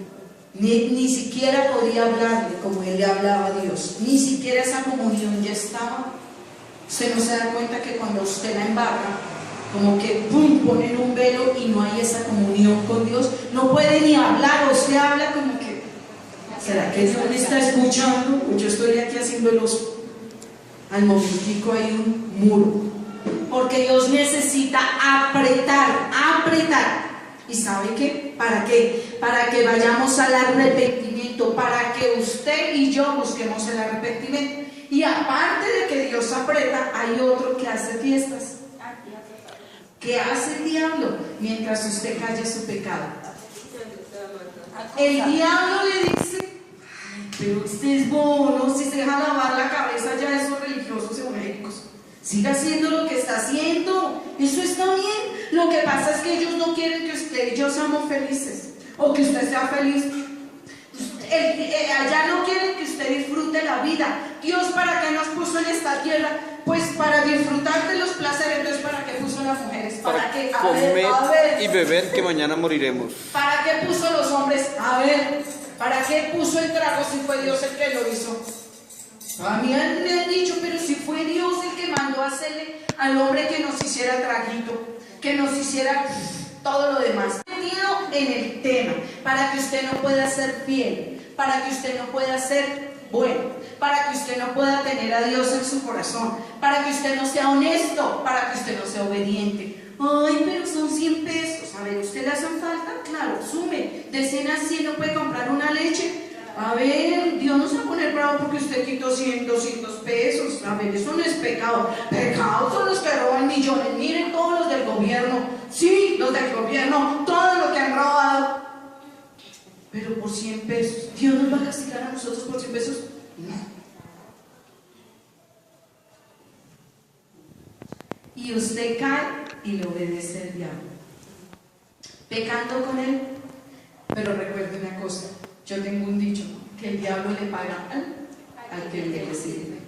G: Ni siquiera podía hablarle como él le hablaba a Dios, ni siquiera esa comunión ya estaba. Usted no se da cuenta que cuando usted la embarca, como que ¡pum!, ponen un velo y no hay esa comunión con Dios, no puede ni hablar, o usted habla como que, ¿será que Dios me está escuchando? Pues yo estoy aquí haciendo el oso. Al momentico hay un muro, porque Dios necesita apretar, apretar. ¿Y sabe qué? ¿Para qué? Para que vayamos al arrepentimiento, para que usted y yo busquemos el arrepentimiento. Y aparte de que Dios aprieta, hay otro que hace fiestas. ¿Qué hace el diablo? Mientras usted calla su pecado, el diablo le dice, ay, pero usted es bono, si se deja lavar la cabeza ya esos religiosos evangélicos, siga haciendo lo que está haciendo, eso está bien. Lo que pasa es que ellos no quieren que usted y yo seamos felices, o que usted sea feliz. Allá no quieren que usted disfrute la vida. Dios, ¿para qué nos puso en esta tierra? Pues para disfrutar de los placeres. Entonces, ¿para qué puso las mujeres? ¿Para qué?
B: Comer y beber, que mañana moriremos.
G: ¿Para qué puso los hombres? A ver, ¿para qué puso el trago si fue Dios el que lo hizo? A mí me han dicho, pero si fue Dios el que mandó a hacerle al hombre que nos hiciera traguito, que nos hiciera todo lo demás. Metido en el tema, para que usted no pueda ser fiel, para que usted no pueda ser bueno, para que usted no pueda tener a Dios en su corazón, para que usted no sea honesto, para que usted no sea obediente. Ay, pero son 100 pesos. A ver, ¿usted le hacen falta? Claro, sume. De 100 a 100 no puede comprar una leche. A ver, Dios no se va a poner bravo porque usted quitó 100, 200 pesos. A ver, eso no es pecado. Pecados son los que roban millones. Miren todos los del gobierno. Sí, los del gobierno, todo lo que han robado. Pero por 100 pesos, ¿Dios nos va a castigar a nosotros por 100 pesos? No. Y usted cae y le obedece al diablo, pecando con él. Pero recuerde una cosa, yo tengo un dicho, que el diablo le paga al que le sirve.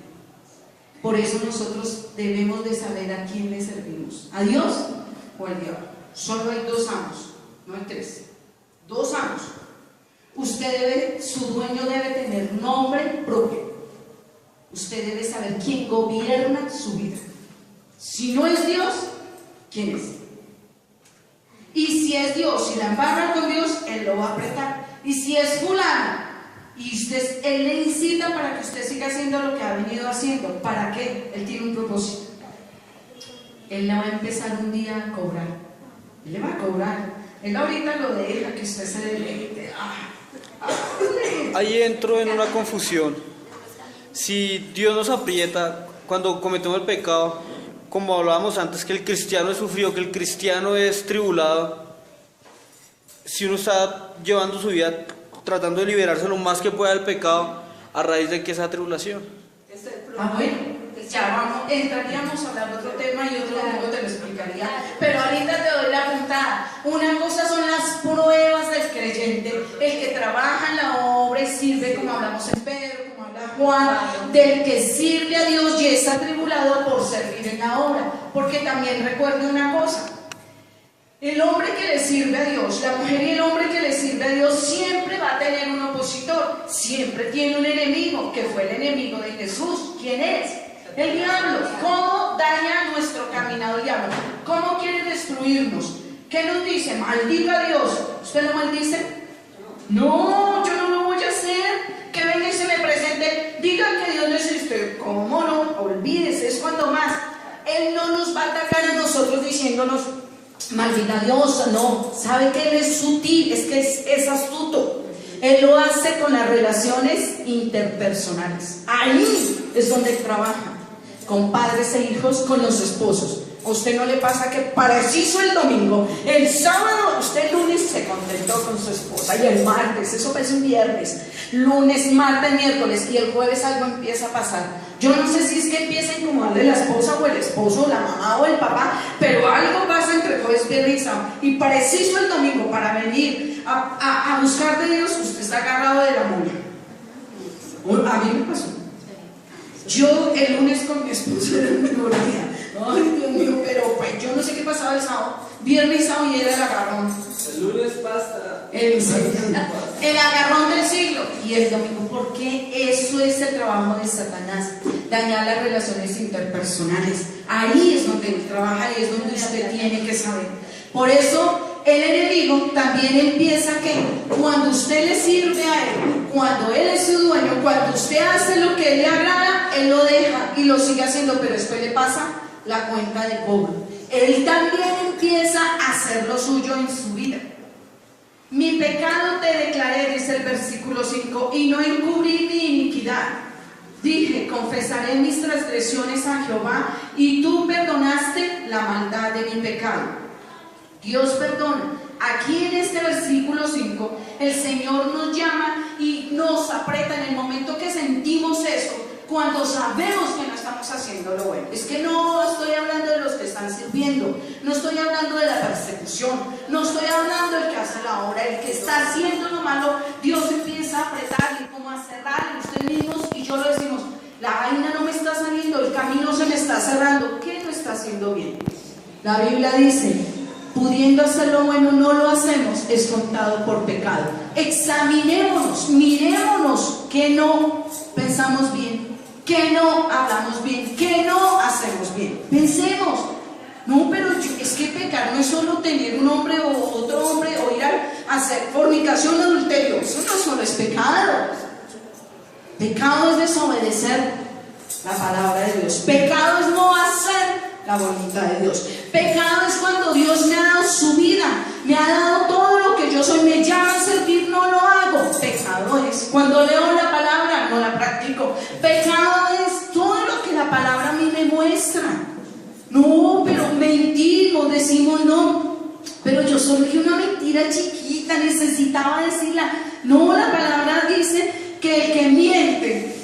G: Por eso nosotros debemos de saber a quién le servimos, a Dios o al diablo. Solo hay 2 amos, no hay 3, 2 amos. Su dueño debe tener nombre propio. Usted debe saber quién gobierna su vida. Si no es Dios, ¿quién es? Y si es Dios, si la embarra con Dios, Él lo va a apretar. Y si es fulano, y Él le incita para que usted siga haciendo lo que ha venido haciendo. ¿Para qué? Él tiene un propósito. Él le va a empezar un día a cobrar. Él le va a cobrar. Él ahorita lo deja que usted se deleite.
B: Ahí entro en una confusión. Si Dios nos aprieta cuando cometemos el pecado, como hablábamos antes, que el cristiano es sufrido, que el cristiano es tribulado, si uno está llevando su vida tratando de liberarse lo más que pueda del pecado, ¿a raíz de qué esa tribulación?
G: Bueno, ya entraríamos a hablar de otro tema y otro domingo te lo explicaría, pero ahorita te doy la puntada. Una cosa son las pruebas del creyente, el que trabaja en la obra y sirve, como hablamos en Pedro, como habla Juan, del que sirve a Dios y es atribulado por servir en la obra. Porque también recuerde una cosa, el hombre que le sirve a Dios, la mujer y el hombre que le sirve a Dios siempre va a tener un opositor, siempre tiene un enemigo, que fue el enemigo de Jesús. ¿Quién es? El diablo. ¿Cómo daña nuestro caminado el diablo? ¿Cómo quiere destruirnos? ¿Qué nos dice? Maldiga a Dios. ¿Usted lo maldice? No, yo no lo voy a hacer. Que venga y se me presente, diga que Dios no existe. ¿Cómo no? Olvídese, es cuando más. Él no nos va a atacar a nosotros diciéndonos, maldiga a Dios. No, sabe que Él es sutil, es que es astuto. Él lo hace con las relaciones interpersonales. Ahí es donde Él trabaja, con padres e hijos, con los esposos. ¿A usted no le pasa que preciso el domingo, el sábado, usted el lunes se contentó con su esposa y el martes, eso parece un viernes, lunes, martes, miércoles y el jueves algo empieza a pasar? Yo no sé si es que empieza a incomodarle la esposa o el esposo, la mamá o el papá, pero algo pasa entre jueves, viernes y sábado. Y preciso el domingo para venir a buscar de Dios, usted está agarrado de la muela. A mí me pasó. Yo el lunes con mi esposo era el mejor día. Ay, Dios mío, pero pues yo no sé qué pasaba el sábado. Viernes y sábado y era el agarrón.
E: El lunes pasta.
G: El agarrón del siglo. Y el domingo, porque eso es el trabajo de Satanás. Dañar las relaciones interpersonales. Ahí es donde él trabaja y es donde usted tiene que saber. Por eso el enemigo también empieza que cuando usted le sirve a él, cuando él es su dueño, cuando usted hace lo que él le agrada, él lo deja y lo sigue haciendo, pero después le pasa la cuenta de cobro. Él también empieza a hacer lo suyo en su vida. Mi pecado te declaré, dice el versículo 5, y no encubrí mi iniquidad. Dije, confesaré mis transgresiones a Jehová, y tú perdonaste la maldad de mi pecado. Dios perdona. Aquí en este versículo 5, el Señor nos llama y nos aprieta en el momento que sentimos eso, cuando sabemos que no estamos haciendo lo bueno. Es que no estoy hablando de los que están sirviendo, no estoy hablando de la persecución, no estoy hablando del que hace la obra, el que está haciendo lo malo. Dios empieza a apretarle, como a cerrarle, usted mismos y yo lo decimos, la vaina no me está saliendo, el camino se me está cerrando. ¿Qué no está haciendo bien? La Biblia dice, pudiendo hacer lo bueno no lo hacemos, es contado por pecado. Examinémonos, mirémonos que no pensamos bien, que no hablamos bien, que no hacemos bien. Pensemos, no, pero es que pecar no es solo tener un hombre o otro hombre o ir a hacer fornicación o adulterio. Eso no solo es pecado. Pecado es desobedecer la palabra de Dios. Pecado es no hacer la voluntad de Dios. Pecado es cuando Dios me ha dado su vida, me ha dado todo lo que yo soy, me llama a servir, no lo hago. Pecado es cuando leo la palabra, no la practico. Pecado es todo lo que la palabra a mí me muestra. No, pero mentimos, decimos no, pero yo solo dije una mentira chiquita, necesitaba decirla. No, la palabra dice que el que miente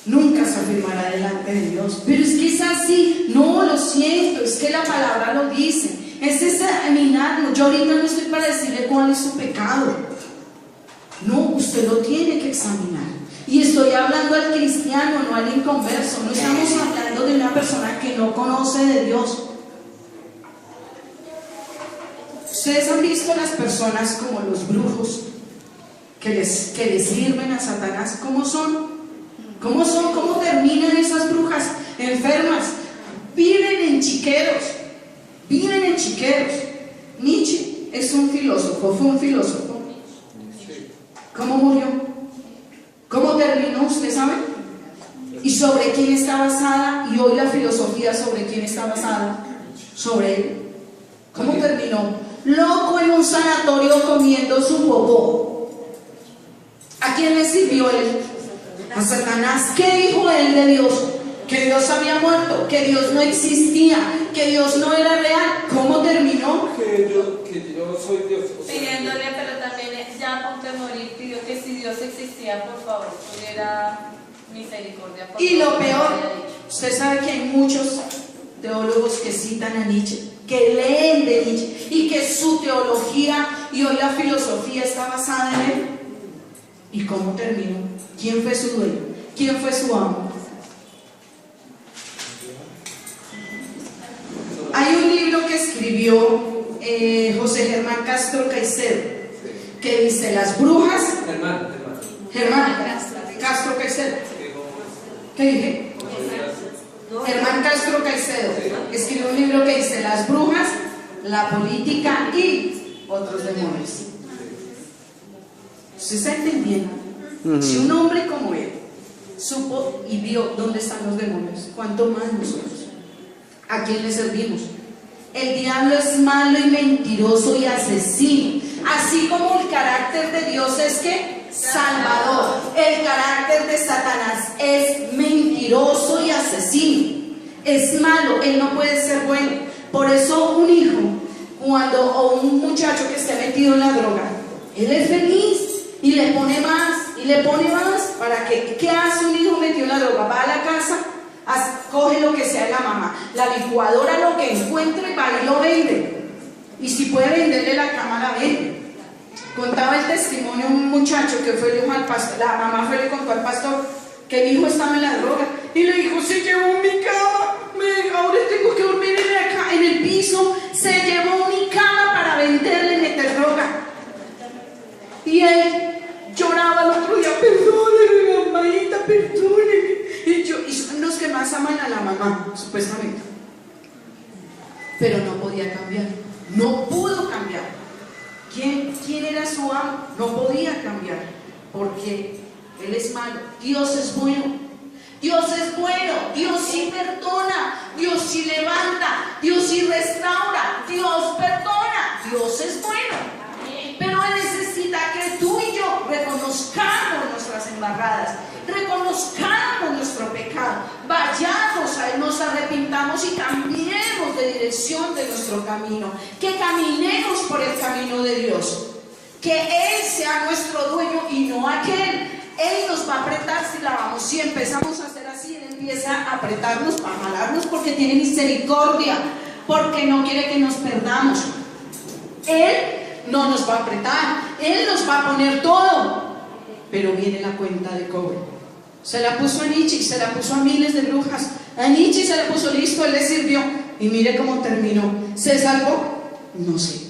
G: nunca se afirmará delante de Dios. Pero es que es así. No, lo siento, es que la palabra lo dice. Es examinarlo. Yo ahorita no estoy para decirle cuál es su pecado. No, usted lo tiene que examinar. Y estoy hablando al cristiano, no al inconverso. No estamos hablando de una persona que no conoce de Dios. Ustedes han visto las personas como los brujos que les sirven a Satanás. ¿Cómo son? ¿Cómo son? ¿Cómo terminan esas brujas enfermas? Viven en chiqueros. Viven en chiqueros. Nietzsche es un filósofo, fue un filósofo. ¿Cómo murió? ¿Cómo terminó? ¿Usted sabe? ¿Y sobre quién está basada? Y hoy la filosofía, ¿sobre quién está basada? Sobre él. ¿Cómo terminó? Loco en un sanatorio comiendo su popó. ¿A quién le sirvió él? A Satanás. ¿Qué dijo él de Dios? Que Dios había muerto, que Dios no existía, que Dios no era real. ¿Cómo terminó?
E: Que yo soy Dios.
D: Pidiéndole, pero también ya a punto de morir, pidió que si Dios existía, por favor, tuviera misericordia.
G: Y lo peor, usted sabe que hay muchos teólogos que citan a Nietzsche, que leen de Nietzsche y que su teología y hoy la filosofía está basada en él. ¿Y cómo terminó? ¿Quién fue su dueño? ¿Quién fue su amo? Hay un libro que escribió José Germán Castro Caicedo que dice las brujas. Germán Castro Caicedo. ¿Qué dije? Germán Castro Caicedo escribió un libro que dice las brujas la política y otros demonios. ¿Usted está entendiendo? Si un hombre como él supo y vio dónde están los demonios, ¿cuánto más nosotros? ¿A quién le servimos? El diablo es malo y mentiroso y asesino, así como el carácter de Dios es que salvador. El carácter de Satanás es mentiroso y asesino, es malo, él no puede ser bueno. Por eso un hijo o un muchacho que esté metido en la droga, él es feliz y le pone más y le pone más. ¿Para qué? ¿Qué hace un hijo metido en la droga? Va a la casa, coge lo que sea de la mamá, la licuadora, lo que encuentre, va y lo vende. Y si puede venderle la cama, la vende. Contaba el testimonio un muchacho que fue, le dijo al pastor, la mamá fue, le contó al pastor que el hijo estaba en la droga y le dijo: se llevó mi cama, ahora tengo que dormir en el piso, se llevó mi cama para venderle, meter droga. Y él lloraba el otro día: perdóneme, mamadita, perdóneme. Y son los que más aman a la mamá, supuestamente. Pero no podía cambiar, no pudo cambiar. ¿Quién era su amo? No podía cambiar, porque él es malo. Dios es bueno, Dios es bueno, Dios sí perdona, Dios sí levanta, Dios sí restaura, Dios perdona, Dios es bueno. Pero Él necesita que tú y yo reconozcamos nuestras embarradas, reconozcamos nuestro pecado, vayamos a Él, nos arrepintamos y cambiemos de dirección de nuestro camino, que caminemos por el camino de Dios, que Él sea nuestro dueño y no aquel. Él nos va a apretar si la vamos, si empezamos a hacer así, Él empieza a apretarnos, a jalarnos, porque tiene misericordia, porque no quiere que nos perdamos. Él no nos va a apretar, Él nos va a poner todo, pero viene la cuenta de cobro. Se la puso a Nietzsche, se la puso a miles de brujas. A Nietzsche se la puso, listo, Él le sirvió y mire cómo terminó. ¿Se salvó? No sé.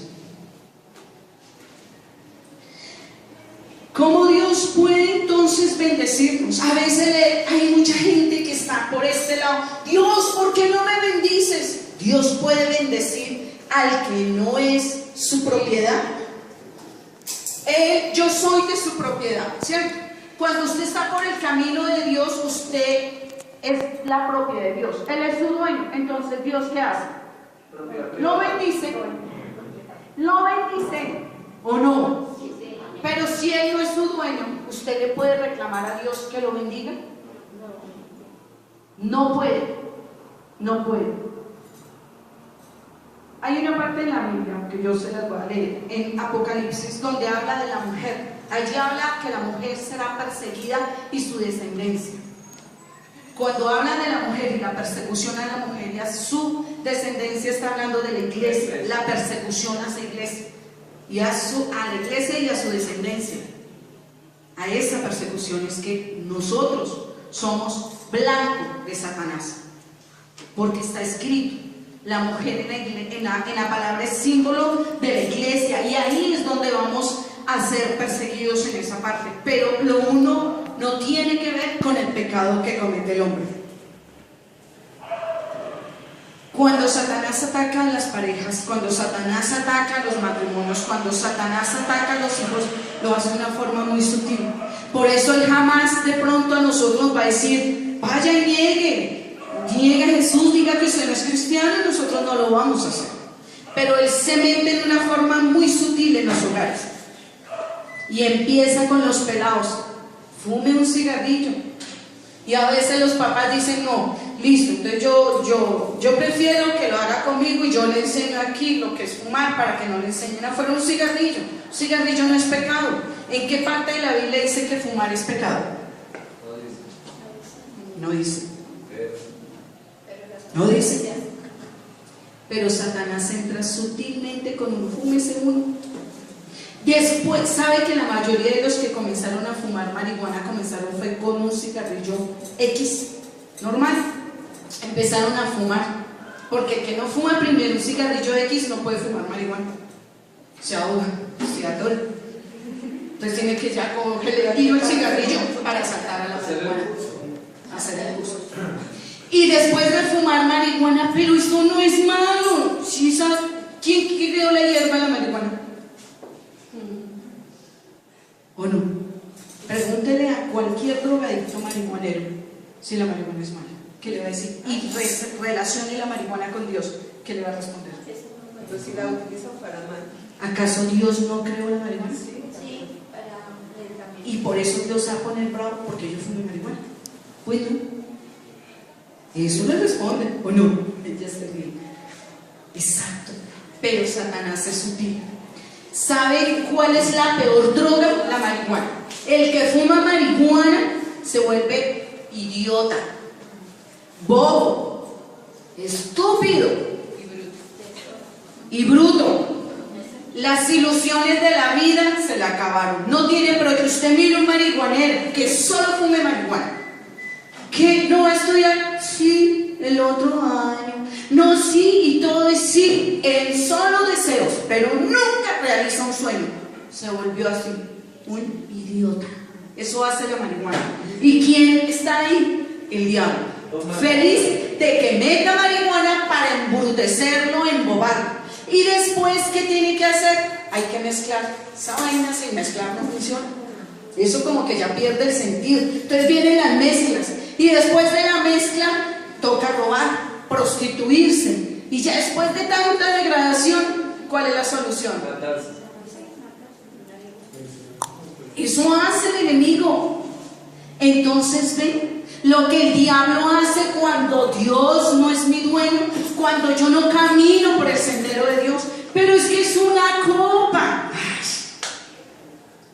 G: ¿Cómo Dios puede entonces bendecirnos? A veces hay mucha gente que está por este lado: Dios, ¿por qué no me bendices? Dios puede bendecir al que no es su propiedad. Yo soy de su propiedad, ¿cierto? Cuando usted está por el camino de Dios, usted es la propia de Dios, Él es su dueño. Entonces, ¿Dios qué hace? Lo bendice. Lo bendice o no. Pero si Él no es su dueño, ¿usted le puede reclamar a Dios que lo bendiga? No puede. No puede. Hay una parte en la Biblia que yo se las voy a leer, en Apocalipsis, donde habla de la mujer. Allí habla que la mujer será perseguida y su descendencia. Cuando habla de la mujer y la persecución a la mujer y a su descendencia, está hablando de la iglesia, la persecución a esa iglesia, y a la iglesia y a su descendencia. A esa persecución es que nosotros somos blanco de Satanás, porque está escrito. La mujer en la palabra es símbolo de la iglesia, y ahí es donde vamos a ser perseguidos en esa parte. Pero lo uno no tiene que ver con el pecado que comete el hombre. Cuando Satanás ataca a las parejas, cuando Satanás ataca a los matrimonios, cuando Satanás ataca a los hijos, lo hace de una forma muy sutil. Por eso Él jamás de pronto a nosotros va a decir: vaya y niegue a Jesús, diga que usted no es cristiano, y nosotros no lo vamos a hacer. Pero Él se mete de una forma muy sutil en los hogares y empieza con los pelados: fume un cigarrillo. Y a veces los papás dicen: no, listo, entonces yo prefiero que lo haga conmigo y yo le enseño aquí lo que es fumar, para que no le enseñen afuera un cigarrillo. Un cigarrillo no es pecado. ¿En qué parte de la Biblia dice que fumar es pecado? No dice. No dice. Pero Satanás entra sutilmente con un fúmese uno. Después, sabe que la mayoría de los que comenzaron a fumar marihuana fue con un cigarrillo X, normal. Empezaron a fumar, porque el que no fuma primero un cigarrillo X no puede fumar marihuana. Se ahoga, se adora. Entonces tiene que ya coger el tiro el cigarrillo para saltar a la marihuana, hacer el uso. Y después de fumar marihuana: pero eso no es malo. ¿Quién creó la hierba de la marihuana? ¿O no? Pregúntele a cualquier drogadicto marihuanero si la marihuana es mala. ¿Qué le va a decir? Y relacione la marihuana con Dios. ¿Qué le va a responder?
C: Pues si la utilizan para mal.
G: ¿Acaso Dios no creó la marihuana?
D: Sí, para él también.
G: Y por eso Dios se va a poner bravo porque yo fumé marihuana. Pues no. Eso le responde, ¿o no? Ella se ríe. Exacto. Pero Satanás es sutil. ¿Sabe cuál es la peor droga? La marihuana. El que fuma marihuana se vuelve idiota, bobo, estúpido y bruto. Las ilusiones de la vida se le acabaron. No tiene pero que usted mire un marihuanero que solo fume marihuana, que no va a estudiar, sí, el otro año, no, sí, y todo es sí, en solo deseos, pero nunca realiza un sueño. Se volvió así, un idiota. Eso hace la marihuana. ¿Y quién está ahí? El diablo. Feliz de que meta marihuana para embrutecerlo, embobarlo. Y después, ¿qué tiene que hacer? Hay que mezclar. Esa vaina sin mezclar no funciona. Eso como que ya pierde el sentido. Entonces vienen las mezclas. Y después de la mezcla, toca robar, prostituirse. Y ya después de tanta degradación, ¿cuál es la solución? Eso hace el enemigo. Entonces ven lo que el diablo hace cuando Dios no es mi dueño, cuando yo no camino por el sendero de Dios. Pero es que es una copa.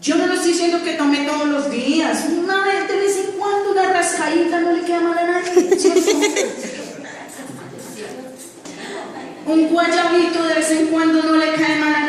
G: Yo no lo estoy diciendo que tome todos los días. Una vez de vez en cuando, una rascadita no le queda mal a nadie, ¿cierto? Un guayabito de vez en cuando no le cae mal a